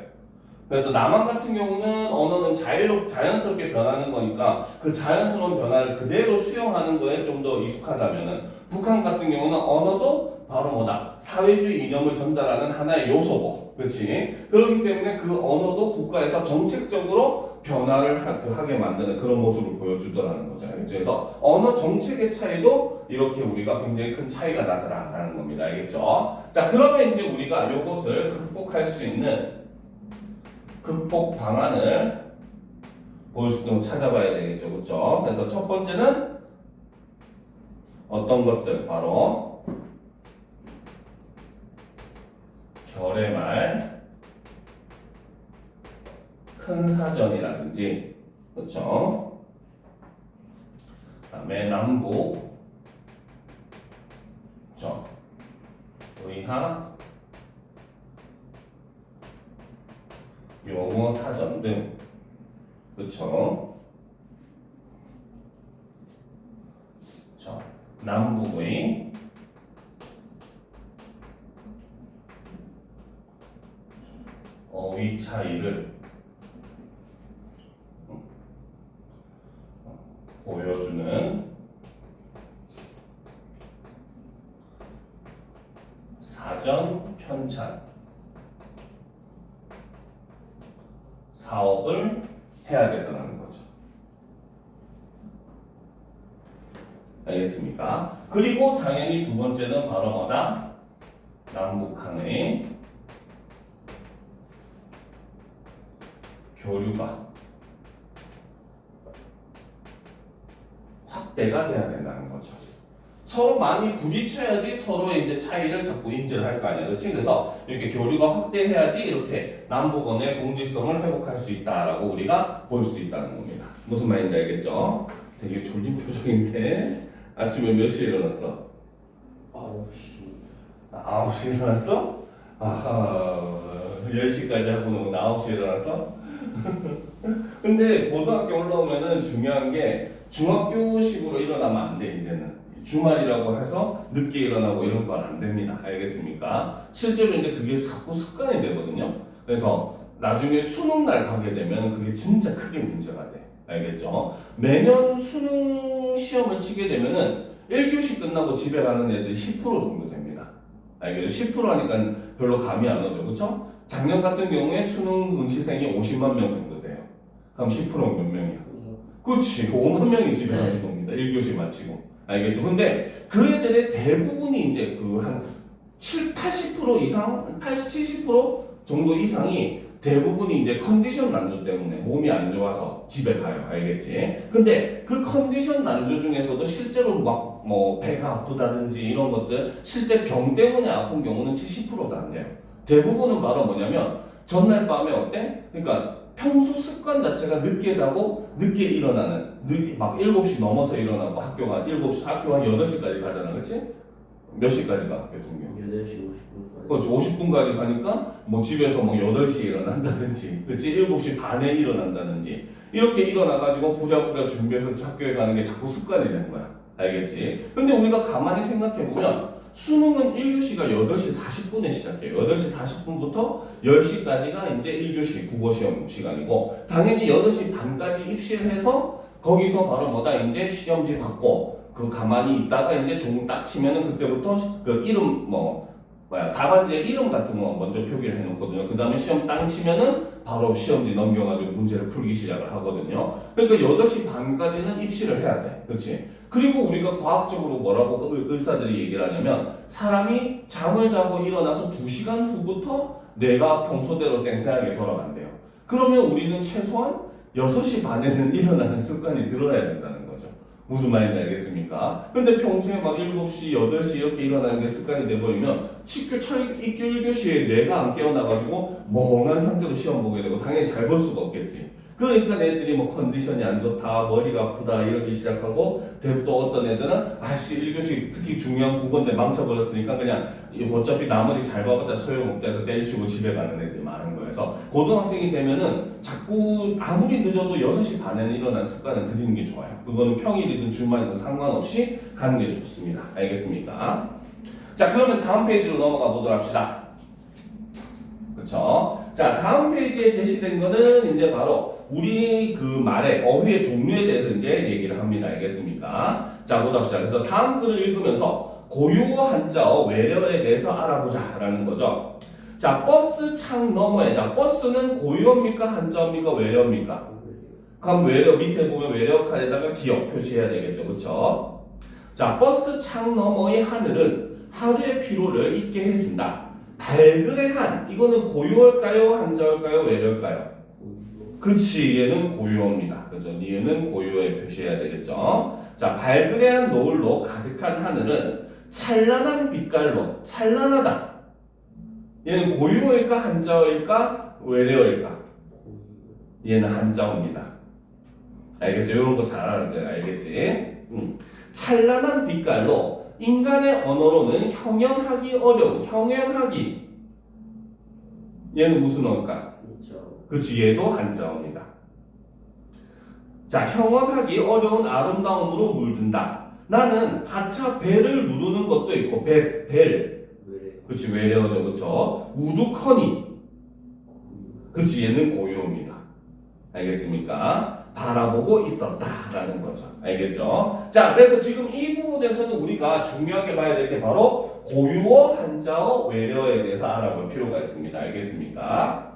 [SPEAKER 1] 그래서 남한 같은 경우는 언어는 자연스럽게 변하는 거니까 그 자연스러운 변화를 그대로 수용하는 거에 좀 더 익숙하다면은, 북한 같은 경우는 언어도 바로 뭐다? 사회주의 이념을 전달하는 하나의 요소고, 그렇지? 그렇기 때문에 그 언어도 국가에서 정책적으로 변화를 하게 만드는 그런 모습을 보여주더라는 거죠. 그래서 언어 정책의 차이도 이렇게 우리가 굉장히 큰 차이가 나더라라는 겁니다. 알겠죠? 자, 그러면 이제 우리가 이것을 극복할 수 있는 극복 방안을 찾아봐야 되겠죠. 그렇죠? 그래서 첫 번째는 어떤 것들? 바로 결의말, 큰 사전이라든지, 그렇죠? 그다음에 남북, 그렇죠? 의학, 용어 사전 등, 그렇죠? 자, 남북의 어휘 차이를 보여주는 사전 편찬 사업을 해야 되더라는 거죠. 알겠습니까? 그리고 당연히 두 번째는 바로 뭐다? 남북한의 교류가 확대가 돼야 된다는 거죠. 서로 많이 부딪혀야지 서로 이제 차이를 자꾸 인지를 할 거 아니야. 그렇지? 그래서 이렇게 교류가 확대해야지 이렇게 남북 언어의 동질성을 회복할 수 있다라고 우리가 볼 수 있다는 겁니다. 무슨 말인지 알겠죠? 되게 졸린 표정인데 아침에 몇 시에 일어났어?
[SPEAKER 2] 9시.
[SPEAKER 1] 9시에 일어났어? 아하, 10시까지 하고 노면 9시에 일어났어? 근데 고등학교 올라오면은 중요한 게 중학교식으로 일어나면 안 돼, 이제는. 주말이라고 해서 늦게 일어나고 이런 건 안 됩니다. 알겠습니까? 실제로 이제 그게 자꾸 습관이 되거든요. 그래서 나중에 수능날 가게 되면 그게 진짜 크게 문제가 돼. 알겠죠? 매년 수능 시험을 치게 되면은 1교시 끝나고 집에 가는 애들이 10% 정도 됩니다. 알겠죠? 10% 하니까 별로 감이 안 오죠. 그쵸? 작년 같은 경우에 수능 응시생이 50만 명 정도 돼요. 그럼 10%는 몇 명이야? 그치. 5만 명이 집에 가는 겁니다. 1교시 마치고. 알겠죠? 근데 그 애들의 대부분이 이제 그 한 80% 이상, 80, 70% 정도 이상이 대부분이 이제 컨디션 난조 때문에 몸이 안 좋아서 집에 가요. 알겠지? 근데 그 컨디션 난조 중에서도 실제로 막 뭐 배가 아프다든지 이런 것들 실제 병 때문에 아픈 경우는 70%도 안 돼요. 대부분은 바로 뭐냐면 전날 밤에 어때? 그러니까 평소 습관 자체가 늦게 자고 늦게 일어나는 막 7시 넘어서 일어나고 학교가 7시 학교 한 8시까지 가잖아. 그치? 몇 시까지 가 학교 등교?
[SPEAKER 2] 8시 50분까지.
[SPEAKER 1] 그렇지. 50분까지 가니까 뭐 집에서 뭐 8시에 일어난다든지 그치? 7시 반에 일어난다든지 이렇게 일어나가지고 부랴부랴 준비해서 학교에 가는 게 자꾸 습관이 되는 거야. 알겠지? 근데 우리가 가만히 생각해보면 수능은 1교시가 8시 40분에 시작해요. 8시 40분부터 10시까지가 이제 1교시 국어시험 시간이고 당연히 8시 반까지 입시를 해서 거기서 바로 뭐다 이제 시험지 받고 그 가만히 있다가 이제 종 딱 치면은 그때부터 그 이름 답안지에 이름 같은 거 먼저 표기를 해놓거든요. 그 다음에 시험 땅 치면은 바로 시험지 넘겨가지고 문제를 풀기 시작을 하거든요. 그러니까 8시 반까지는 입시를 해야 돼. 그렇지? 그리고 우리가 과학적으로 뭐라고 의사들이 얘기를 하냐면 사람이 잠을 자고 일어나서 2시간 후부터 뇌가 평소대로 쌩쌩하게 돌아간대요. 그러면 우리는 최소한 6시 반에는 일어나는 습관이 들어야 된다는 거죠. 무슨 말인지 알겠습니까? 근데 평소에 막 7시, 8시 이렇게 일어나는 게 습관이 돼버리면 1교시에 뇌가 안 깨어나가지고 멍한 상태로 시험 보게 되고 당연히 잘 볼 수가 없겠지. 그러니까 애들이 뭐 컨디션이 안 좋다, 머리가 아프다 이러기 시작하고 또 어떤 애들은 아씨 1교시 특히 중요한 국어인데 망쳐버렸으니까 그냥 어차피 나머지 잘 봐봤자 소용없다 해서 때려치고 집에 가는 애들이 많은 거예요. 그래서 고등학생이 되면은 자꾸 아무리 늦어도 6시 반에는 일어나는 습관을 들이는 게 좋아요. 그거는 평일이든 주말이든 상관없이 하는 게 좋습니다. 알겠습니까? 자, 그러면 다음 페이지로 넘어가 보도록 합시다. 그쵸? 자, 다음 페이지에 제시된 거는 이제 바로 우리 그 말의 어휘의 종류에 대해서 이제 얘기를 합니다. 알겠습니까? 자, 보도록 합시다. 그래서 다음 글을 읽으면서 고유어 한자어 외래어에 대해서 알아보자 라는 거죠. 자, 버스 창 너머에, 자, 버스는 고유어입니까? 한자어입니까? 외래어입니까? 그럼 외래어 밑에 보면 외래어 칸에다가 기억 표시해야 되겠죠. 그쵸? 자, 버스 창 너머의 하늘은 하루의 피로를 잊게 해준다. 발그레 한, 이거는 고유어일까요? 한자어일까요? 외래어일까요? 그치, 얘는 고유어입니다. 그죠? 얘는 고유어에 표시해야 되겠죠? 자, 발그레한 노을로 가득한 하늘은 찬란한 빛깔로, 찬란하다. 얘는 고유어일까? 한자어일까? 외래어일까? 얘는 한자어입니다. 알겠죠? 이런 거 잘 알아야 알겠지? 찬란한 빛깔로 인간의 언어로는 형용하기 어려운, 형용하기. 얘는 무슨 어일까? 그치, 얘도 한자어입니다. 자, 형언하기 어려운 아름다움으로 물든다. 나는 하차 벨을 누르는 것도 있고, 벨. 그치, 외래어죠, 그쵸? 우두커니. 그치, 얘는 고유어입니다. 알겠습니까? 바라보고 있었다라는 거죠. 알겠죠? 자, 그래서 지금 이 부분에서는 우리가 중요하게 봐야 될 게 바로 고유어, 한자어, 외래어에 대해서 알아볼 필요가 있습니다. 알겠습니까?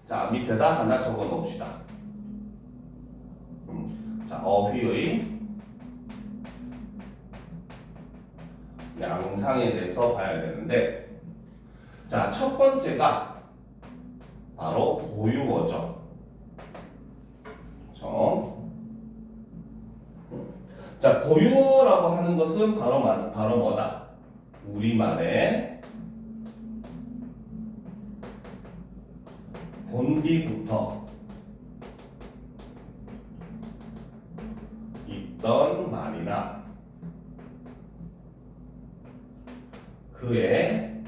[SPEAKER 1] 자, 밑에다 하나 적어 놓읍시다. 자, 어휘의 양상에 대해서 봐야 되는데, 자, 첫 번째가 바로 고유어죠. 그렇죠? 자, 고유어라고 하는 것은 바로 뭐다? 우리말의 본디부터 있던 말이나 그에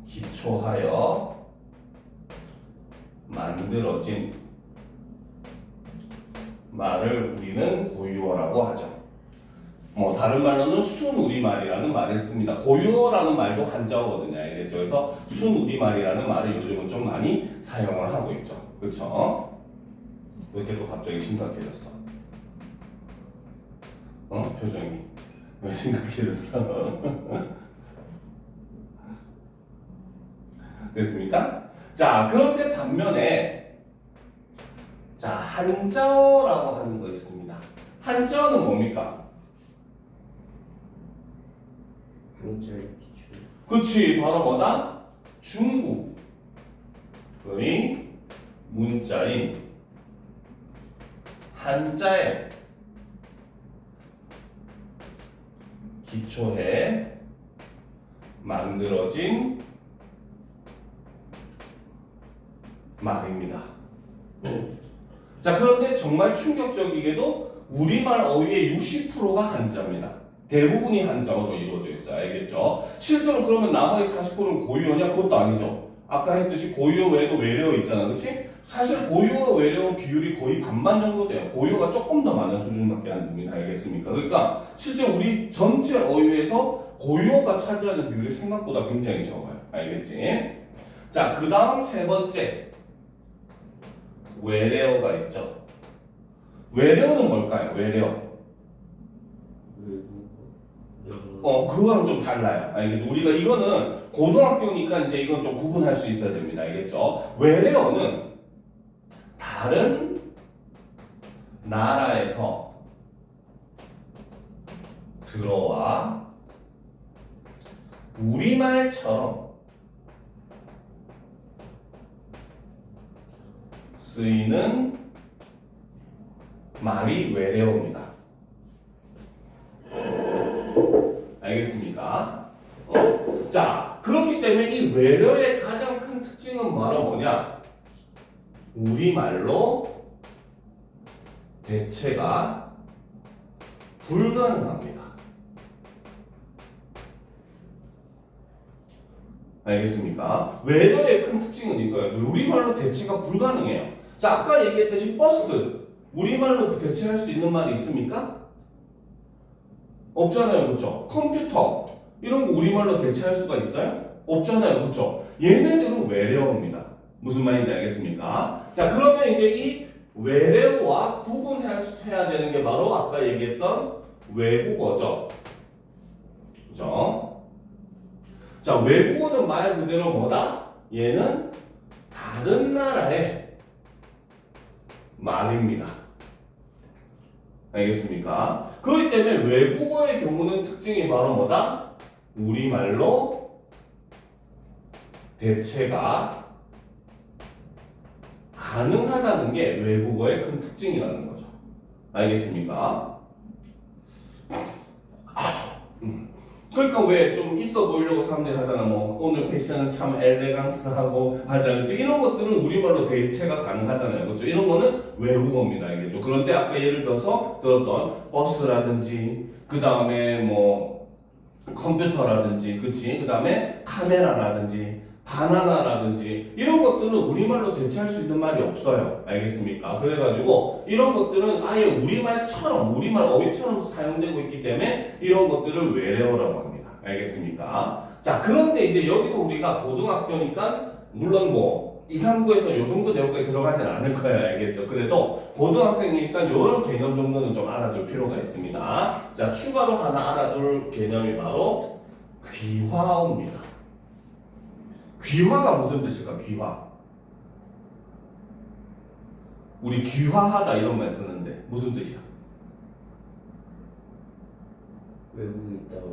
[SPEAKER 1] 기초하여 만들어진 말을 우리는 고유어라고 하죠. 다른 말로는 순우리말이라는 말을 씁니다. 고유어라는 말도 한자어거든요. 알겠죠? 알겠죠? 그래서 순우리말이라는 말을 요즘은 좀 많이 사용을 하고 있죠. 그렇죠? 왜 이렇게 또 갑자기 심각해졌어? 표정이 왜 심각해졌어? 됐습니까? 자, 그런데 반면에 자, 한자어라고 하는 거 있습니다. 한자어는 뭡니까?
[SPEAKER 2] 한자의 기출.
[SPEAKER 1] 그치, 바로 뭐다? 중국의 문자인 한자에 기초해 만들어진 말입니다. 자, 그런데 정말 충격적이게도 우리말 어휘의 60%가 한자입니다. 대부분이 한자어로 이루어져 있어요. 알겠죠? 실제로 그러면 나머지 40%는 고유어냐? 그것도 아니죠. 아까 했듯이 고유어 외에도 외래어 있잖아. 그렇지? 사실 고유어 외래어 비율이 거의 반반 정도 돼요. 고유어가 조금 더 많은 수준밖에 안 됩니다. 알겠습니까? 그러니까 실제 우리 전체 어휘에서 고유어가 차지하는 비율이 생각보다 굉장히 적어요. 알겠지? 자, 그 다음 세 번째 외래어가 있죠. 외래어는 뭘까요? 외래어. 그거랑 좀 달라요. 알겠죠? 우리가 이거는 고등학교니까 이제 이건 좀 구분할 수 있어야 됩니다. 알겠죠? 외래어는 다른 나라에서 들어와 우리말처럼 쓰이는 말이 외래어입니다. 알겠습니까? 자, 그렇기 때문에 이 외래어의 가장 큰 특징은 바로 뭐냐? 우리말로 대체가 불가능합니다. 알겠습니까? 외래어의 큰 특징은 이거예요. 우리말로 대체가 불가능해요. 자, 아까 얘기했듯이 버스, 우리말로 대체할 수 있는 말이 있습니까? 없잖아요, 그렇죠? 컴퓨터 이런 거 우리말로 대체할 수가 있어요? 없잖아요, 그렇죠? 얘네들은 외래어입니다. 무슨 말인지 알겠습니까? 자, 그러면 이제 이 외래어와 구분해야 되는 게 바로 아까 얘기했던 외국어죠, 그렇죠? 자, 외국어는 말 그대로 뭐다? 얘는 다른 나라의 말입니다. 알겠습니까? 그렇기 때문에 외국어의 경우는 특징이 바로 뭐다? 우리말로 대체가 가능하다는 게 외국어의 큰 특징이라는 거죠. 알겠습니까? 그러니까 왜 좀 있어 보이려고 사람들이 하잖아. 뭐 오늘 패션은 참 엘레강스하고 하잖아요. 이런 것들은 우리말로 대체가 가능하잖아요. 그렇죠? 이런 거는 외국어입니다. 알겠죠? 그런데 아까 예를 들어서 들었던 버스라든지 그 다음에 뭐 컴퓨터라든지, 그치? 그 다음에 카메라라든지 바나나라든지 이런 것들은 우리말로 대체할 수 있는 말이 없어요. 알겠습니까? 그래가지고 이런 것들은 아예 우리말처럼, 우리말 어휘처럼 사용되고 있기 때문에 이런 것들을 외래어라고 합니다. 알겠습니까? 자, 그런데 이제 여기서 우리가 고등학교니까 물론 뭐 2, 3부에서 요 정도 내용까지 들어가진 않을 거예요. 알겠죠? 그래도 고등학생이니까 이런 개념 정도는 좀 알아둘 필요가 있습니다. 자, 추가로 하나 알아둘 개념이 바로 귀화어입니다. 귀화가 무슨 뜻일까? 귀화. 우리 귀화하다 이런 말 쓰는데 무슨 뜻이야?
[SPEAKER 2] 외국에 있다가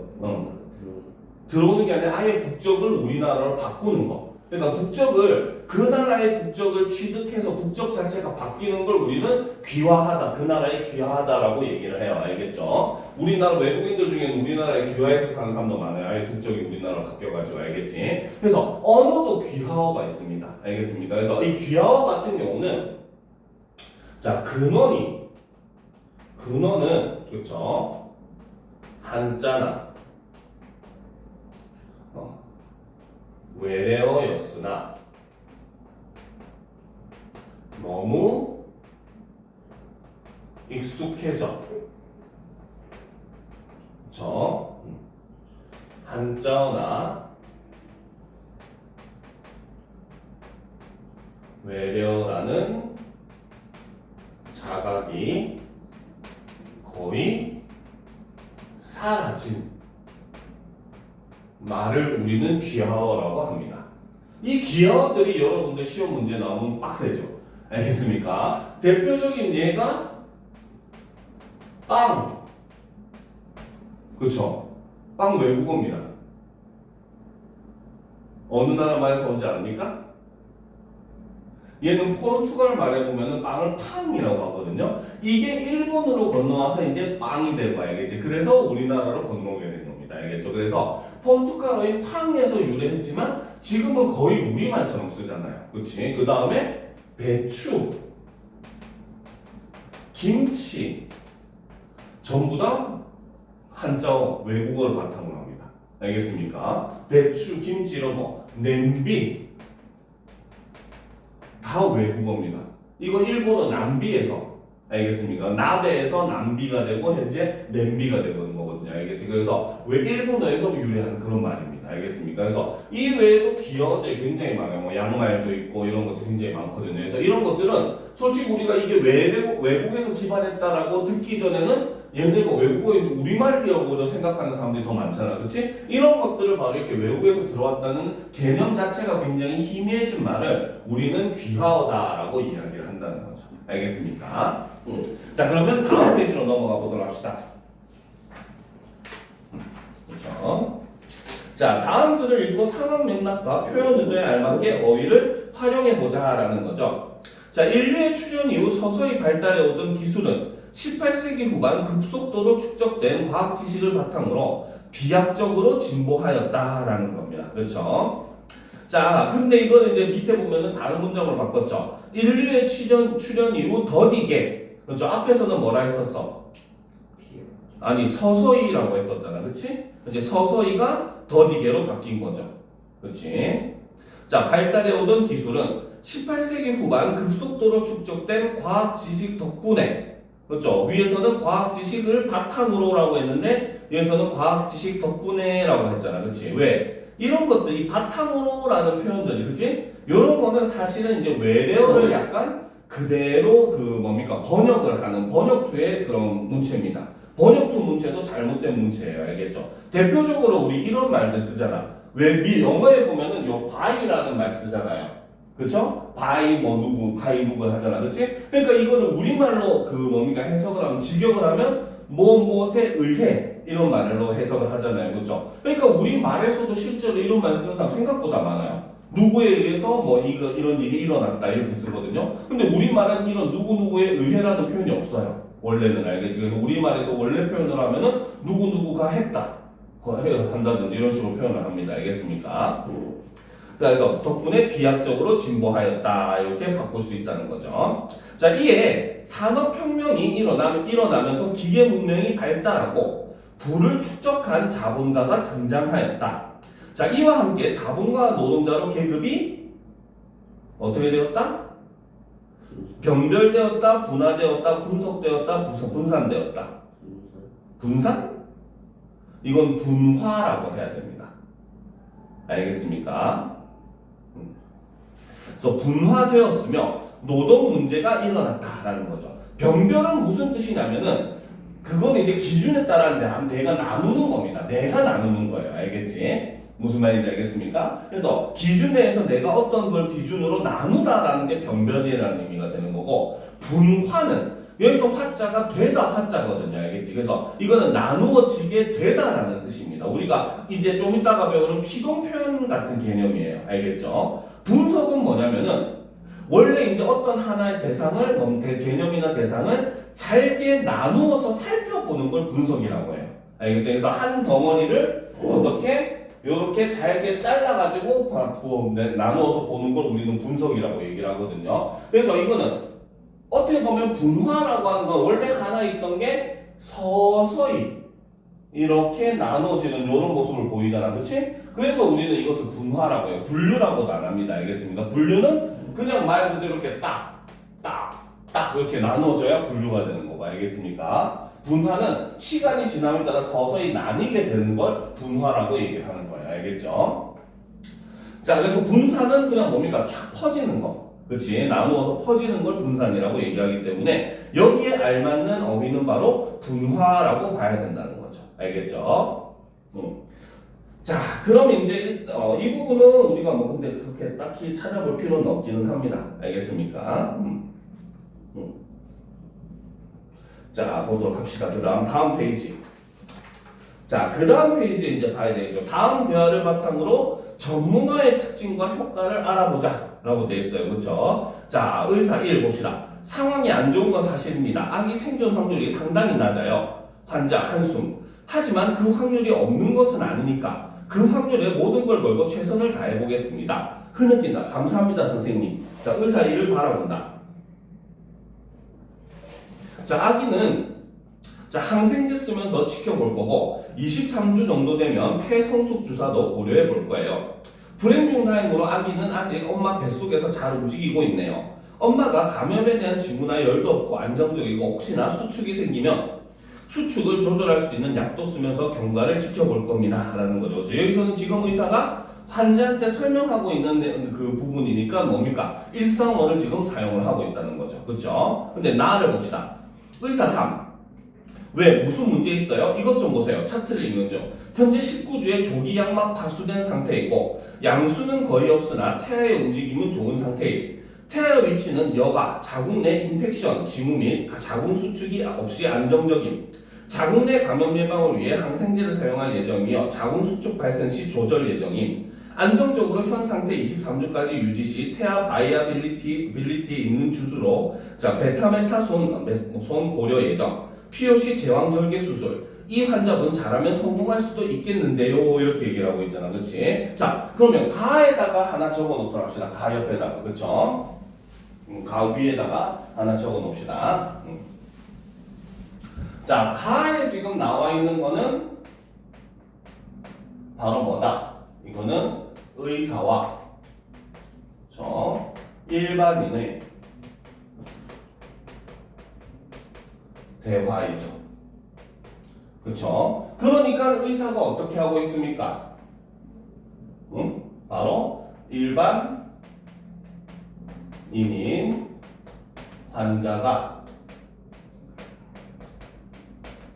[SPEAKER 1] 들어오는 게 아니라 아예 국적을 우리나라로 바꾸는 거. 그러니까 국적을 그 나라의 국적을 취득해서 국적 자체가 바뀌는 걸 우리는 귀화하다, 그 나라에 귀화하다라고 얘기를 해요. 알겠죠? 우리나라 외국인들 중에는 우리나라에 귀화해서 사는 사람도 많아요. 아예 국적이 우리나라로 바뀌어가지고. 알겠지? 그래서 언어도 귀화어가 있습니다. 알겠습니까? 그래서 이 귀화어 같은 경우는 자, 근원은 그렇죠? 한자나 외래어였으나 너무 익숙해져 한자어나 외래어라는 자각이 거의 사라진 말을 우리는 귀하어라고 합니다. 이 귀하어들이 여러분들 시험 문제 나오면 빡세죠. 알겠습니까? 대표적인 예가 빵. 그쵸? 빵 외국어입니다. 어느 나라 말에서 온지 압니까? 얘는 포르투갈 말에 보면은 빵을 팡이라고 하거든요. 이게 일본으로 건너와서 이제 빵이 되고 알겠지? 그래서 우리나라로 건너오게 된 겁니다. 알겠죠? 그래서 포르투갈어인 팡에서 유래했지만 지금은 거의 우리말처럼 쓰잖아요. 그치? 그 다음에 배추, 김치 전부 다 한자어 외국어를 바탕으로 합니다. 알겠습니까? 배추, 김치 이런 거, 냄비 다 외국어입니다. 이거 일본어 남비에서 알겠습니까? 나베에서 남비가 되고 현재 냄비가 되는 거거든요. 알겠지? 그래서 왜 일본어에서 유래한 그런 말입니다. 알겠습니까? 그래서 이 외에도 기어들이 굉장히 많아요. 뭐 양말도 있고 이런 것도 굉장히 많거든요. 그래서 이런 것들은 솔직히 우리가 이게 외국에서 기반했다라고 듣기 전에는 얘네가 외국어인 우리말이라고 생각하는 사람들이 더 많잖아. 그치? 이런 것들을 바로 이렇게 외국에서 들어왔다는 개념 자체가 굉장히 희미해진 말을 우리는 귀하어다라고 이야기를 한다는 거죠. 알겠습니까? 자, 그러면 다음 페이지로 넘어가 보도록 합시다. 그렇죠? 자, 다음 글을 읽고 상황 맥락과 표현 의도에 알맞게 어휘를 활용해 보자라는 거죠. 자, 인류의 출현 이후 서서히 발달해 오던 기술은 18세기 후반 급속도로 축적된 과학 지식을 바탕으로 비약적으로 진보하였다라는 겁니다. 그렇죠? 자, 근데 이걸 이제 밑에 보면은 다른 문장으로 바꿨죠. 인류의 출현 이후 더디게, 그렇죠? 앞에서는 뭐라 했었어? 아니, 서서히라고 했었잖아. 그치? 이제 서서히가 더디게로 바뀐 거죠. 그치? 자, 발달해 오던 기술은 18세기 후반 급속도로 축적된 과학 지식 덕분에, 그렇죠? 위에서는 과학 지식을 바탕으로라고 했는데 여기서는 과학 지식 덕분에라고 했잖아. 그렇지? 왜? 이런 것들이 바탕으로라는 표현들이, 그렇지? 이런 거는 사실은 이제 외래어를 약간 그대로 번역을 하는 번역투의 그런 문체입니다. 번역투 문체도 잘못된 문체예요. 알겠죠? 대표적으로 우리 이런 말들 쓰잖아. 왜 영어에 보면은 요 by라는 말 쓰잖아요. 그쵸? by 누구 하잖아. 그치? 그러니까 이거를 우리말로 해석을 하면, 직역을 하면 무엇에 의해 이런 말로 해석을 하잖아요. 그쵸? 그러니까 우리말에서도 실제로 이런 말 쓰는 사람 생각보다 많아요. 누구에 의해서 이런 일이 일어났다 이렇게 쓰거든요. 근데 우리말은 이런 누구에 의해라는 표현이 없어요. 원래는. 알겠지? 그래서 우리말에서 원래 표현을 하면은 누구가 했다 한다든지 이런 식으로 표현을 합니다. 알겠습니까? 그래서 덕분에 비약적으로 진보하였다 이렇게 바꿀 수 있다는 거죠. 자, 이에 산업혁명이 일어나면서 기계 문명이 발달하고 부를 축적한 자본가가 등장하였다. 자, 이와 함께 자본가 노동자로 계급이 어떻게 되었다? 변별되었다, 분화되었다, 분석되었다, 분산되었다. 분산? 이건 분화라고 해야 됩니다. 알겠습니까? 그래서 분화되었으며 노동 문제가 일어났다라는 거죠. 변별은 무슨 뜻이냐면은 그건 이제 기준에 따라 내가 나누는 겁니다. 내가 나누는 거예요. 알겠지? 무슨 말인지 알겠습니까? 그래서 기준에서 내가 어떤 걸 기준으로 나누다라는 게 변별이라는 의미가 되는 거고, 분화는 여기서 화자가 되다 화자거든요. 알겠지? 그래서 이거는 나누어지게 되다라는 뜻입니다. 우리가 이제 좀 이따가 배우는 피동 표현 같은 개념이에요. 알겠죠? 분석은 뭐냐면은 원래 이제 어떤 하나의 대상을, 개념이나 대상을 잘게 나누어서 살펴보는 걸 분석이라고 해요. 알겠어요? 그래서 한 덩어리를 어떻게 이렇게 잘게 잘라가지고 나누어서 보는 걸 우리는 분석이라고 얘기를 하거든요. 그래서 이거는 어떻게 보면 분화라고 하는 건 원래 하나 있던 게 서서히 이렇게 나눠지는 이런 모습을 보이잖아. 그렇지? 그래서 우리는 이것을 분화라고 해요. 분류라고도 안 합니다. 알겠습니까? 분류는 그냥 말 그대로 이렇게 딱 이렇게 나눠져야 분류가 되는 거고. 알겠습니까? 분화는 시간이 지남에 따라 서서히 나뉘게 되는 걸 분화라고 얘기를 하는 거예요. 알겠죠? 자, 그래서 분산은 그냥 뭡니까? 쫙 퍼지는 거. 그치? 나누어서 퍼지는 걸 분산이라고 얘기하기 때문에 여기에 알맞는 어휘는 바로 분화라고 봐야 된다는 거죠. 알겠죠? 자, 그럼 이제 이 부분은 우리가 뭐 근데 그렇게 딱히 찾아볼 필요는 없기는 합니다. 알겠습니까? 자, 보도록 합시다. 그 다음 페이지. 자, 그 다음 페이지에 이제 봐야 되겠죠. 다음 대화를 바탕으로 전문어의 특징과 효과를 알아보자 라고 되어 있어요. 그렇죠? 자, 의사 1 봅시다. 상황이 안 좋은 건 사실입니다. 아기 생존 확률이 상당히 낮아요. 환자 한숨. 하지만 그 확률이 없는 것은 아니니까 그 확률에 모든 걸 걸고 최선을 다해보겠습니다. 흐느낀다. 감사합니다, 선생님. 자, 의사 1을 바라본다. 자, 아기는 항생제 쓰면서 지켜볼 거고 23주 정도 되면 폐성숙 주사도 고려해 볼 거예요. 불행 중 다행으로 아기는 아직 엄마 뱃속에서 잘 움직이고 있네요. 엄마가 감염에 대한 징후나 열도 없고 안정적이고 혹시나 수축이 생기면 수축을 조절할 수 있는 약도 쓰면서 경과를 지켜볼 겁니다. 라는 거죠. 여기서는 지금 의사가 환자한테 설명하고 있는 그 부분이니까 뭡니까? 일상어를 지금 사용을 하고 있다는 거죠. 그렇죠? 근데 나를 봅시다. 의사 3. 왜? 무슨 문제 있어요? 이것 좀 보세요. 차트를 읽는 중. 현재 19주에 조기 양막 파수된 상태이고 양수는 거의 없으나 태아의 움직임은 좋은 상태임. 태아의 위치는 여가, 자궁 내 인펙션, 징후 및 자궁 수축이 없이 안정적임. 자궁 내 감염 예방을 위해 항생제를 사용할 예정이며 자궁 수축 발생 시 조절 예정임. 안정적으로 현 상태 23주까지 유지 시 태아 바이아빌리티 있는 주수로 베타메타손 고려 예정. POC 제왕절개 수술. 이 환자분 잘하면 성공할 수도 있겠는데요. 이렇게 얘기를 하고 있잖아. 그렇지? 자, 그러면 가에다가 하나 적어 놓도록 합시다. 가 옆에다가. 그렇죠? 가 위에다가 하나 적어 놓읍시다. 자, 가에 지금 나와 있는 거는 바로 뭐다? 이거는 의사와 일반인의 대화이죠. 그쵸? 그러니까 의사가 어떻게 하고 있습니까? 바로 일반인인 환자가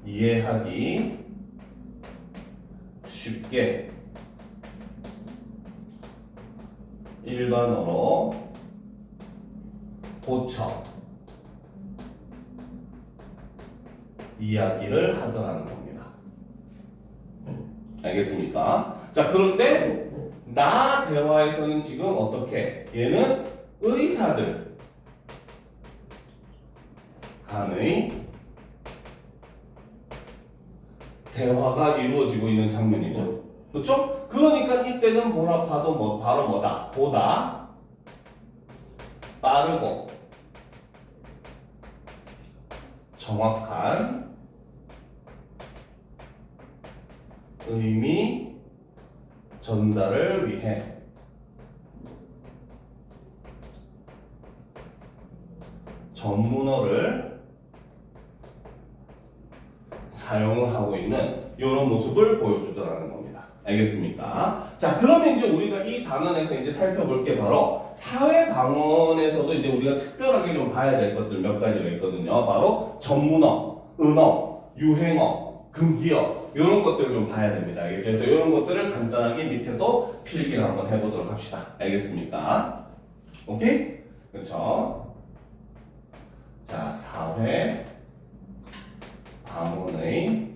[SPEAKER 1] 이해하기 쉽게 일반어로 고쳐 이야기를 하더라는 겁니다. 알겠습니까? 자, 그런데 나 대화에서는 지금 어떻게? 얘는 의사들 간의 대화가 이루어지고 있는 장면이죠. 그렇죠? 그러니까 이때는 바로 뭐다? 보다 빠르고 정확한 의미 전달을 위해 전문어를 사용을 하고 있는 이런 모습을 보여주더라는 겁니다. 알겠습니까? 자, 그러면 이제 우리가 이 단원에서 이제 살펴볼 게 바로 사회 방언에서도 이제 우리가 특별하게 좀 봐야 될 것들 몇 가지가 있거든요. 바로 전문어, 은어, 유행어, 금기어 이런 것들을 좀 봐야 됩니다. 그래서 이런 것들을 간단하게 밑에도 필기를 한번 해보도록 합시다. 알겠습니까? 오케이? 그렇죠? 자, 사회 방언의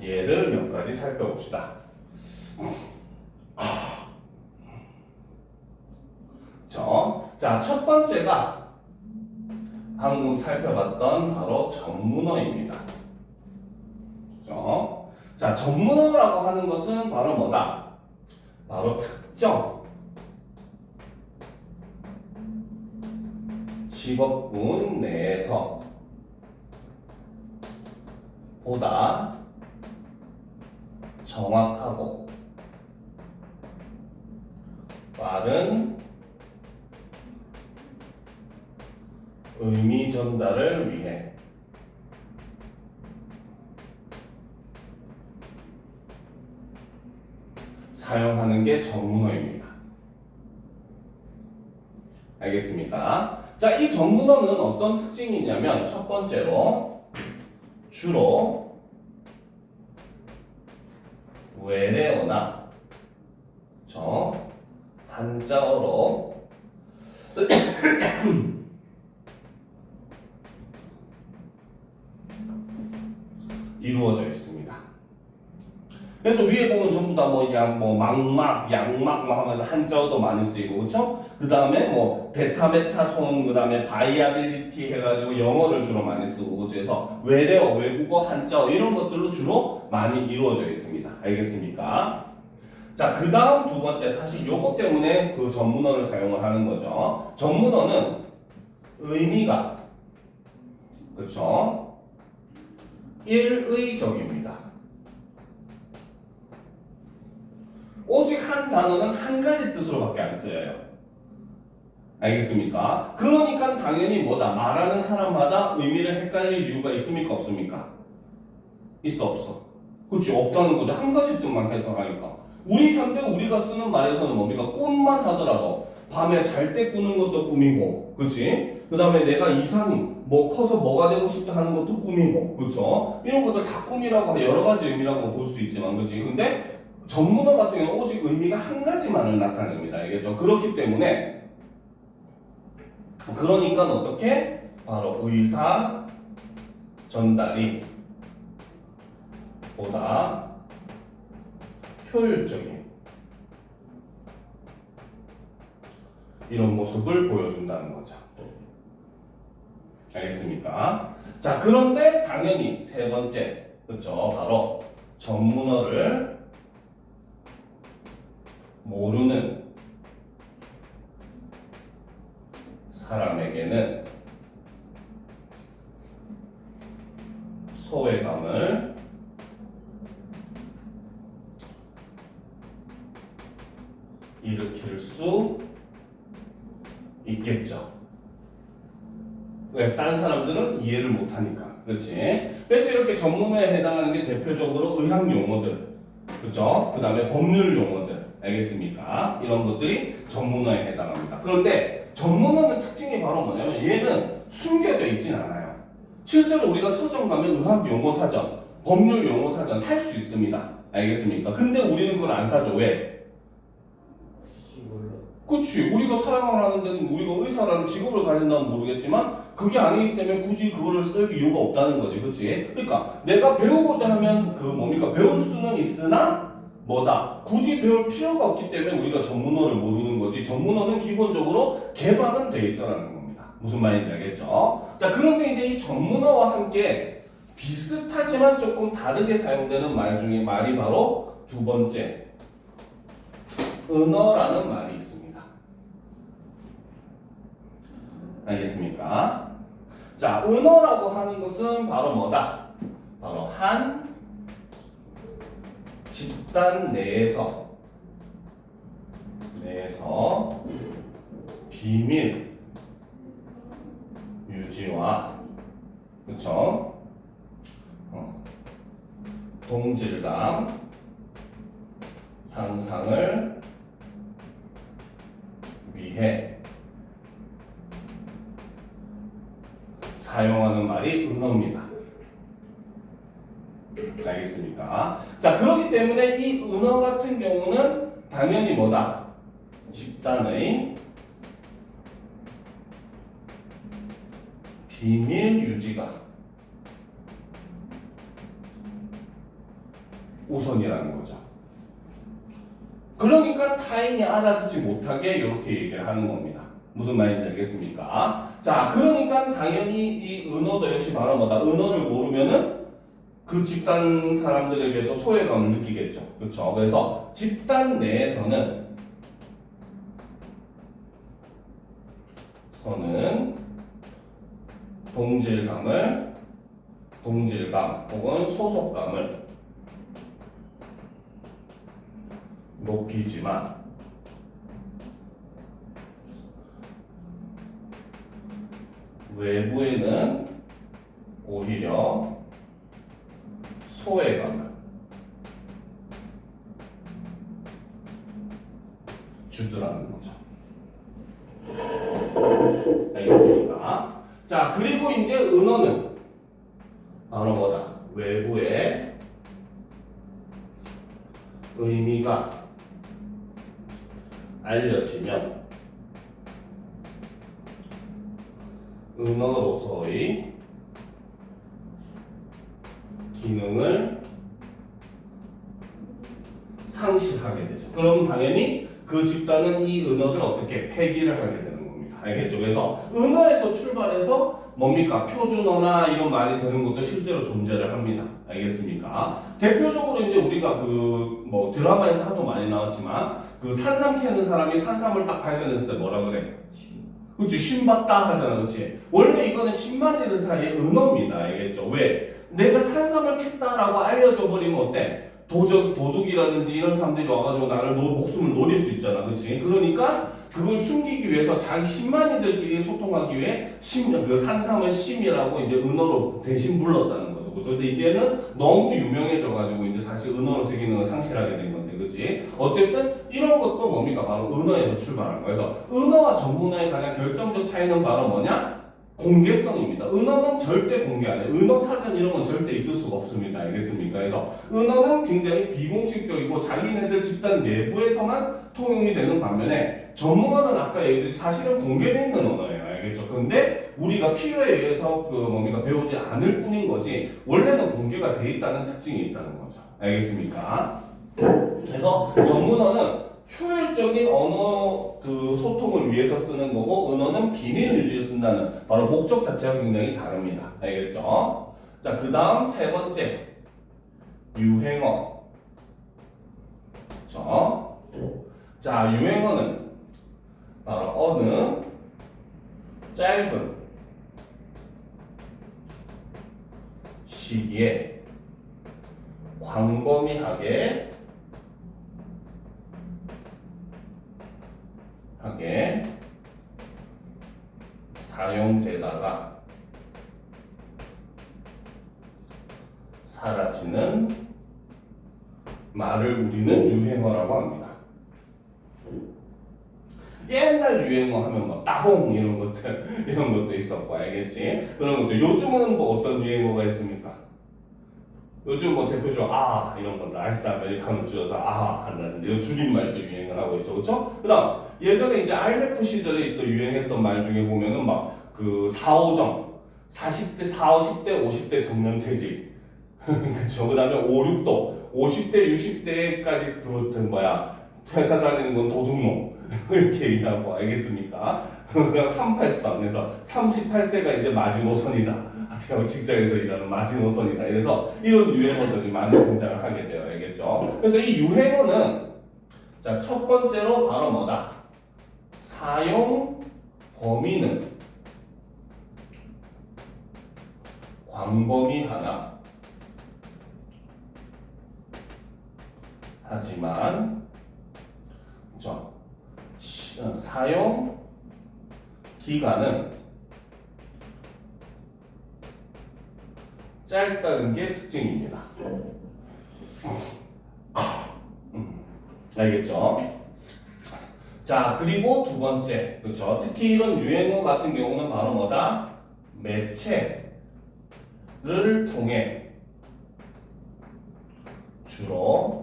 [SPEAKER 1] 예를 몇 가지 살펴봅시다. 자, 첫 번째가 방금 살펴봤던 바로 전문어입니다. 그렇죠? 자, 전문어라고 하는 것은 바로 뭐다? 바로 특정 직업군 내에서 보다 정확하고 빠른 의미 전달을 위해 사용하는 게 전문어입니다. 알겠습니까? 자, 이 전문어는 어떤 특징이 있냐면 첫 번째로 주로 외래어나 한자어로 이루어져 있습니다. 그래서 위에 보면 전부 다 막막, 양막 하면서 한자어도 많이 쓰이고, 그렇죠? 그 다음에 베타메타손, 그 다음에 바이아빌리티 해가지고 영어를 주로 많이 쓰고, 그래서 외래어, 외국어, 한자어 이런 것들로 주로 많이 이루어져 있습니다. 알겠습니까? 자, 그 다음 두 번째, 사실 요거 때문에 그 전문어를 사용을 하는 거죠. 전문어는 의미가, 그렇죠? 일의적입니다. 오직 한 단어는 한 가지 뜻으로밖에 안 쓰여요. 알겠습니까? 그러니까 당연히 말하는 사람마다 의미를 헷갈릴 이유가 있습니까? 없습니까? 있어, 없어? 그렇지, 없다는 거죠. 한 가지 뜻만 해석하니까. 우리가 쓰는 말에서는 꿈만 하더라도 밤에 잘 때 꾸는 것도 꿈이고, 그렇지? 그 다음에 내가 이상 커서 뭐가 되고 싶다 하는 것도 꿈이고, 그렇죠? 이런 것들 다 꿈이라고 여러 가지 의미라고 볼 수 있지만, 그렇지? 근데 전문어 같은 경우는 오직 의미가 한 가지만을 나타냅니다. 알겠죠? 그렇기 때문에 그러니까 어떻게? 바로 의사 전달이 보다 효율적인 이런 모습을 보여준다는 거죠. 알겠습니까? 자, 그런데 당연히 세 번째, 그렇죠? 바로 전문어를 모르는 사람에게는 소외감을 일으킬 수 있겠죠. 왜? 다른 사람들은 이해를 못하니까. 그렇지? 그래서 이렇게 전문어에 해당하는 게 대표적으로 의학 용어들, 그렇죠? 그 다음에 법률 용어들, 알겠습니까? 이런 것들이 전문어에 해당합니다. 그런데 전문어는 특징이 바로 뭐냐면 얘는 숨겨져 있진 않아요. 실제로 우리가 서점 가면 의학 용어 사전, 법률 용어 사전 살 수 있습니다. 알겠습니까? 근데 우리는 그걸 안 사죠. 왜? 그렇지. 우리가 사용을 하는 데는 우리가 의사라는 직업을 가진다면 모르겠지만 그게 아니기 때문에 굳이 그거를 쓸 이유가 없다는 거지. 그렇지? 그러니까 내가 배우고자 하면 배울 수는 있으나 굳이 배울 필요가 없기 때문에 우리가 전문어를 모르는 거지. 전문어는 기본적으로 개방은 되어 있다는 겁니다. 무슨 말인지 알겠죠? 자, 그런데 이제 이 전문어와 함께 비슷하지만 조금 다르게 사용되는 말이 바로 두 번째, 은어라는 말이 있습니다. 알겠습니까? 자, 은어라고 하는 것은 바로 바로 한 집단 내에서 비밀 유지와, 그쵸? 동질감 향상을 위해 사용하는 말이 은어입니다. 알겠습니까? 자, 그렇기 때문에 이 은어 같은 경우는 당연히 집단의 비밀 유지가 우선이라는 거죠. 그러니까 타인이 알아듣지 못하게 이렇게 얘기를 하는 겁니다. 무슨 말인지 알겠습니까? 자, 그러니까 당연히 이 은어도 역시 바로 은어를 모르면은 그 집단 사람들에 비해서 소외감을 느끼겠죠. 그렇죠? 그래서 집단 내에서는 동질감 혹은 소속감을 높이지만 외부에는 오히려 소외감을 주더라는 거죠. 자, 그리고 이제 은어는 바로 뭐다? 외부의 의미가 알려지면 은어로서의 기능을 상실하게 되죠. 그럼 당연히 그 집단은 이 은어를 어떻게 폐기를 하게 되는 겁니다. 알겠죠? 그래서 은어에서 출발해서 뭡니까? 표준어나 이런 말이 되는 것도 실제로 존재를 합니다. 알겠습니까? 대표적으로 이제 우리가 그 뭐 드라마에서 하도 많이 나왔지만 그 산삼 캐는 사람이 산삼을 딱 발견했을 때 뭐라 그래? 그치? 신봤다 하잖아. 그치? 원래 이거는 신만이들 사이의 은어입니다. 알겠죠? 왜? 내가 산삼을 캤다라고 알려줘 버리면 어때? 도둑이라든지 이런 사람들이 와가지고 나를 목숨을 노릴 수 있잖아. 그치? 그러니까 그걸 숨기기 위해서 자기 신만이들끼리 소통하기 위해 그 산삼을 심이라고 이제 은어로 대신 불렀다는 거죠. 그죠? 근데 이제는 너무 유명해져가지고 이제 사실 은어로 새기는 걸 상실하게 된 건데. 그치? 어쨌든 이런 것도 뭡니까? 바로 은어에서 출발한 거예요. 그래서 은어와 전문어의 가장 결정적 차이는 바로 뭐냐? 공개성입니다. 은어는 절대 공개 안 해요. 은어 사전 이런 건 절대 있을 수가 없습니다. 알겠습니까? 그래서 은어는 굉장히 비공식적이고 자기네들 집단 내부에서만 통용이 되는 반면에 전문어는 아까 얘기했듯이 사실은 공개되어 있는 언어예요. 알겠죠? 근데 우리가 필요에 의해서 그 뭡니까? 배우지 않을 뿐인 거지 원래는 공개가 돼 있다는 특징이 있다는 거죠. 알겠습니까? 그래서 전문어는 효율적인 언어 그 소통을 위해서 쓰는 거고 은어는 비밀 유지에 쓴다는 바로 목적 자체가 굉장히 다릅니다. 알겠죠? 자, 그 다음 세 번째 유행어. 자, 유행어는 바로 어느 짧은 시기에 광범위하게 사용되다가 사라지는 말을 우리는 유행어라고 합니다. 옛날 유행어 하면 뭐 따봉 이런 것도 있었고 알겠지? 그런 것도 요즘은 뭐 어떤 유행어가 있습니까? 요즘 뭐 대표적으로 아 이런 건데 아이스 아메리카노 줄여서 아 한다든지 이런 줄임말도 유행을 하고 있죠. 그렇죠? 그다음 예전에 이제 IMF 시절에 또 유행했던 말 중에 보면은 막 그 4.5정 40대, 40, 50대, 50대 정년퇴직 그쵸? 그 다음에 5, 6도 50대, 60대까지 그것들 회사 다니는 건 도둑놈 이렇게 얘기하고 알겠습니까? 그냥 38선 그래서 38세가 이제 마지노선이다. 직장에서 일하는 마지노선이다. 이래서 이런 유행어들이 많이 등장을 하게 돼요. 알겠죠? 그래서 이 유행어는 자, 첫 번째로 바로 뭐다? 사용 범위는 광범위하나 하지만 사용 기간은 짧다는 게 특징입니다. 알겠죠? 자, 그리고 두 번째, 그렇죠? 특히 이런 유행어 같은 경우는 바로 뭐다? 매체를 통해 주로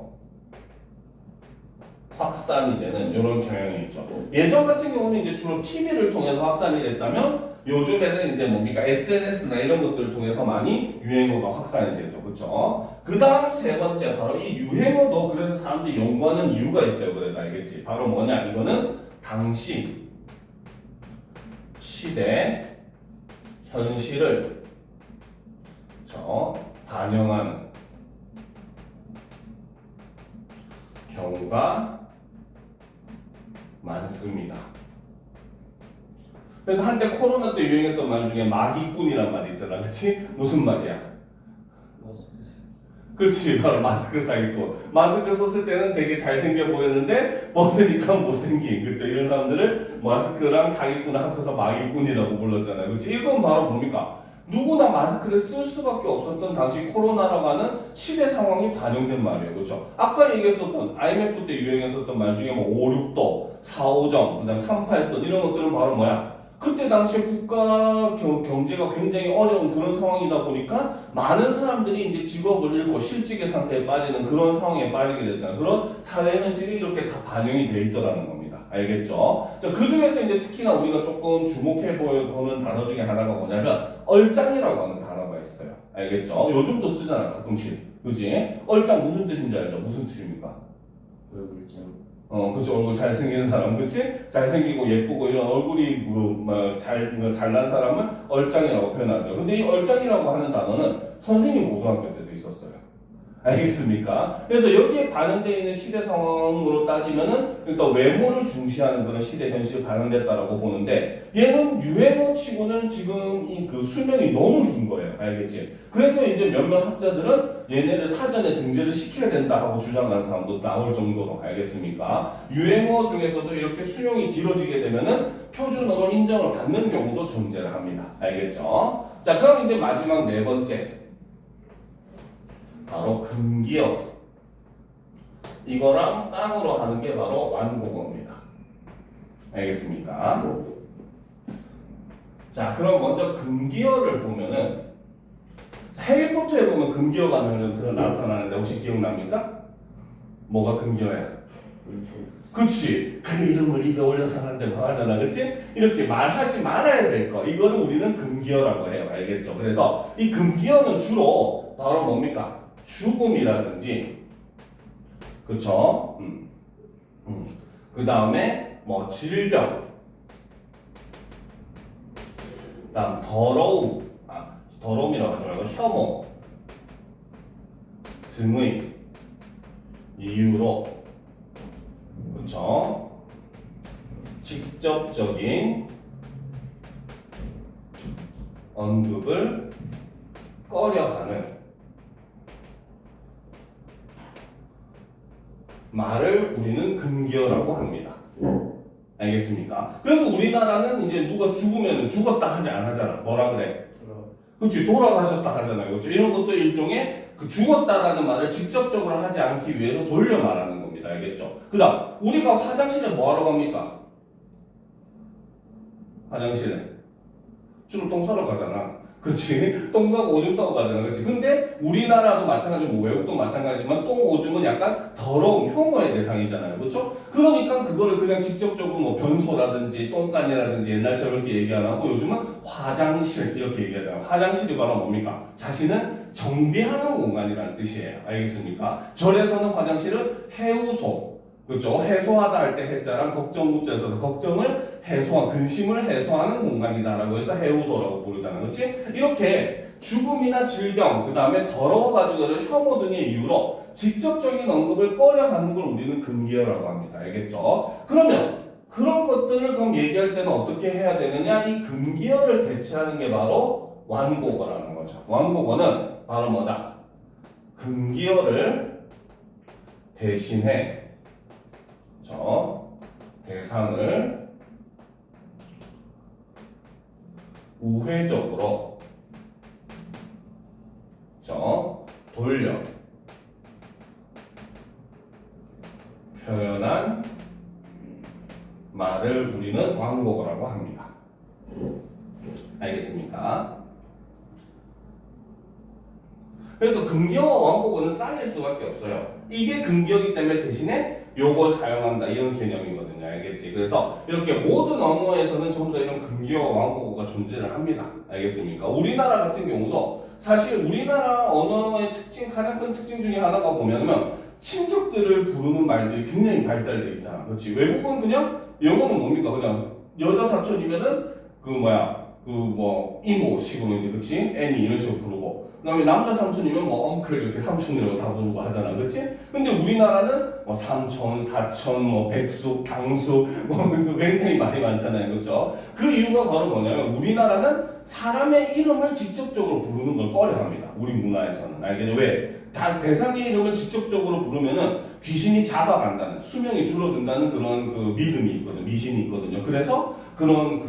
[SPEAKER 1] 확산이 되는 이런 경향이 있죠. 예전 같은 경우는 이제 주로 TV를 통해서 확산이 됐다면 요즘에는 이제 뭡니까 SNS나 이런 것들을 통해서 많이 유행어가 확산이 되죠. 그렇죠? 그 다음 세 번째 바로 이 유행어도 그래서 사람들이 연구하는 이유가 있어요. 그래도 알겠지? 바로 뭐냐? 이거는 당시 시대 현실을 반영하는 경우가 많습니다. 그래서 한때 코로나 때 유행했던 말 중에 마기꾼이란 말이 있잖아. 그치? 무슨 말이야? 그렇지, 바로 마스크 사기꾼. 마스크 썼을 때는 되게 잘생겨 보였는데 벗으니까 못생긴, 그쵸? 이런 사람들을 마스크랑 사기꾼을 합쳐서 마기꾼이라고 불렀잖아요. 그치? 이건 바로 뭡니까? 누구나 마스크를 쓸 수밖에 없었던 당시 코로나라고 하는 시대 상황이 반영된 말이에요. 그렇죠? 아까 얘기했었던 IMF 때 유행했었던 말 중에 뭐 5, 6도, 4, 5정, 그 다음 3, 8선 이런 것들은 바로 뭐야? 그때 당시에 국가 경제가 굉장히 어려운 그런 상황이다 보니까 많은 사람들이 이제 직업을 잃고 실직의 상태에 빠지는 그런 상황에 빠지게 됐잖아요. 그런 사회 현실이 이렇게 다 반영이 돼 있더라는 겁니다. 알겠죠? 자, 그 중에서 이제 특히나 우리가 조금 주목해 보는 단어 중에 하나가 뭐냐면 얼짱이라고 하는 단어가 있어요. 알겠죠? 요즘도 쓰잖아, 가끔씩. 그지? 얼짱 무슨 뜻인지 알죠? 무슨 뜻입니까?
[SPEAKER 2] 얼굴장.
[SPEAKER 1] 그치. 얼굴 잘생긴 사람, 그치? 잘생기고 예쁘고 이런 얼굴이 잘난 사람은 얼짱이라고 표현하죠. 근데 이 얼짱이라고 하는 단어는 선생님 고등학교 때도 있었어요. 알겠습니까? 그래서 여기에 반영되어 있는 시대 상황으로 따지면은 일단 외모를 중시하는 그런 시대 현실이 반영됐다라고 보는데 얘는 유행어 치고는 지금 이 그 수명이 너무 긴 거예요. 알겠지? 그래서 이제 몇몇 학자들은 얘네를 사전에 등재를 시켜야 된다 하고 주장하는 사람도 나올 정도로 알겠습니까? 유행어 중에서도 이렇게 수명이 길어지게 되면은 표준어로 인정을 받는 경우도 존재를 합니다. 알겠죠? 자, 그럼 이제 마지막 네 번째. 바로 금기어. 이거랑 쌍으로 하는 게 바로 완곡어입니다. 알겠습니까? 자, 그럼 먼저 금기어를 보면은 해리포터에 보면 금기어가 나타나는데 혹시 기억납니까? 뭐가 금기어야? 그치. 그 이름을 입에 올려서 하는데 뭐 하잖아. 그치? 이렇게 말하지 말아야 될 거. 이거를 우리는 금기어라고 해요. 알겠죠? 그래서 이 금기어는 주로 바로 뭡니까? 죽음이라든지, 그쵸? 그 다음에 뭐 질병, 그 다음 더러움, 더러움이라고 하지 말고 혐오 등의 이유로, 그쵸? 직접적인 언급을 꺼려하는 말을 우리는 금기어라고 합니다. 알겠습니까? 그래서 우리나라는 이제 누가 죽으면 죽었다 하지 안 하잖아. 뭐라 그래? 그렇지, 돌아가셨다 하잖아요. 그렇죠? 이런 것도 일종의 그 죽었다라는 말을 직접적으로 하지 않기 위해서 돌려 말하는 겁니다. 알겠죠? 그 다음, 우리가 화장실에 뭐 하러 갑니까? 화장실에 주로 똥 싸러 가잖아. 그치? 똥 싸고 오줌 싸고 가잖아. 그치? 근데 우리나라도 마찬가지고 뭐 외국도 마찬가지지만 똥, 오줌은 약간 더러운 혐오의 대상이잖아요. 그쵸? 그러니까 그거를 그냥 직접적으로 뭐 변소라든지 똥간이라든지 옛날처럼 이렇게 얘기 안 하고 요즘은 화장실 이렇게 얘기하잖아요. 화장실이 바로 뭡니까? 자신을 정비하는 공간이라는 뜻이에요. 알겠습니까? 절에서는 화장실을 해우소, 그렇죠? 해소하다 할 때 해자랑 걱정구자에 써서 걱정을 해소한, 근심을 해소하는 공간이다라고 해서 해우소라고 부르잖아요. 그렇지? 이렇게 죽음이나 질병, 그 다음에 더러워가지고 혐오 등의 이유로 직접적인 언급을 꺼려하는 걸 우리는 금기어라고 합니다. 알겠죠? 그러면 그런 것들을 그럼 얘기할 때는 어떻게 해야 되느냐? 이 금기어를 대체하는 게 바로 완곡어라는 거죠. 완곡어는 바로 뭐다? 금기어를 대신해 대상을 우회적으로 돌려 표현한 말을 우리는 완곡어라고 합니다. 알겠습니까? 그래서 금기어와 완곡어는 쌍일 수밖에 없어요. 이게 금기어이기 때문에 대신에 요걸 사용한다 이런 개념이거든요. 알겠지? 그래서 이렇게 모든 언어에서는 전부 다 이런 금기어와 완곡어가 존재를 합니다. 알겠습니까? 우리나라 같은 경우도 사실 우리나라 언어의 특징, 가장 큰 특징 중에 하나가 보면은 친척들을 부르는 말들이 굉장히 발달되어 있잖아. 그렇지? 외국은 그냥 영어는 뭡니까? 그냥 여자 사촌이면은 이모식으로 이제, 그치? 애니 이런 식으로 부르고, 그 다음에 남자 삼촌이면 뭐 엉클 이렇게 삼촌이라고 다 부르고 하잖아. 그치? 근데 우리나라는 뭐 삼촌, 사촌, 뭐 백숙, 당숙, 뭐 굉장히 말이 많잖아요. 그쵸? 그 이유가 바로 뭐냐면 우리나라는 사람의 이름을 직접적으로 부르는 걸 꺼려합니다. 우리 문화에서는. 알겠죠? 왜? 다 대상의 이름을 직접적으로 부르면은 귀신이 잡아간다는, 수명이 줄어든다는 그런 그 믿음이 있거든요. 미신이 있거든요. 그래서 그런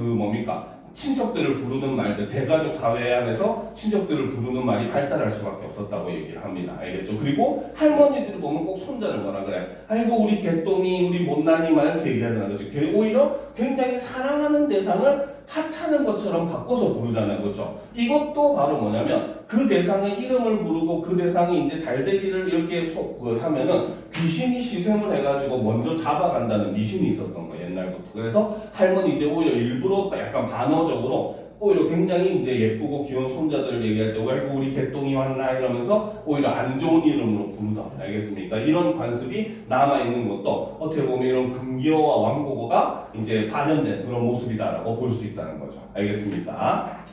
[SPEAKER 1] 친척들을 부르는 말들, 대가족 사회 안에서 친척들을 부르는 말이 발달할 수밖에 없었다고 얘기를 합니다. 알겠죠? 그리고 할머니들이 보면 꼭 손자를 뭐라 그래? 아이고 우리 개똥이, 우리 못난이 막 이렇게 얘기하잖아요. 그렇죠? 오히려 굉장히 사랑하는 대상을 하찮은 것처럼 바꿔서 부르잖아요. 그렇죠? 이것도 바로 뭐냐면 그 대상의 이름을 부르고 그 대상이 이제 잘 되기를 이렇게 하면은 귀신이 시샘을 해가지고 먼저 잡아간다는 미신이 있었던 거예요. 옛날부터. 그래서 할머니들 오히려 일부러 약간 반어적으로 오히려 굉장히 이제 예쁘고 귀여운 손자들을 얘기할 때 아이고 우리 개똥이 왔나 이러면서 오히려 안 좋은 이름으로 부르다. 알겠습니까? 이런 관습이 남아있는 것도 어떻게 보면 이런 금기어와 완고어가 이제 반영된 그런 모습이다라고 볼 수 있다는 거죠. 알겠습니까?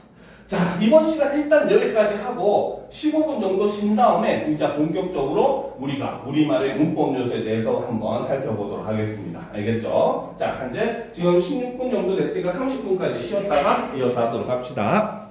[SPEAKER 1] 자, 이번 시간 일단 여기까지 하고 15분 정도 쉰 다음에 진짜 본격적으로 우리가 우리말의 문법 요소에 대해서 한번 살펴보도록 하겠습니다. 알겠죠? 자, 현재 지금 16분 정도 됐으니까 30분까지 쉬었다가 이어서 하도록 합시다.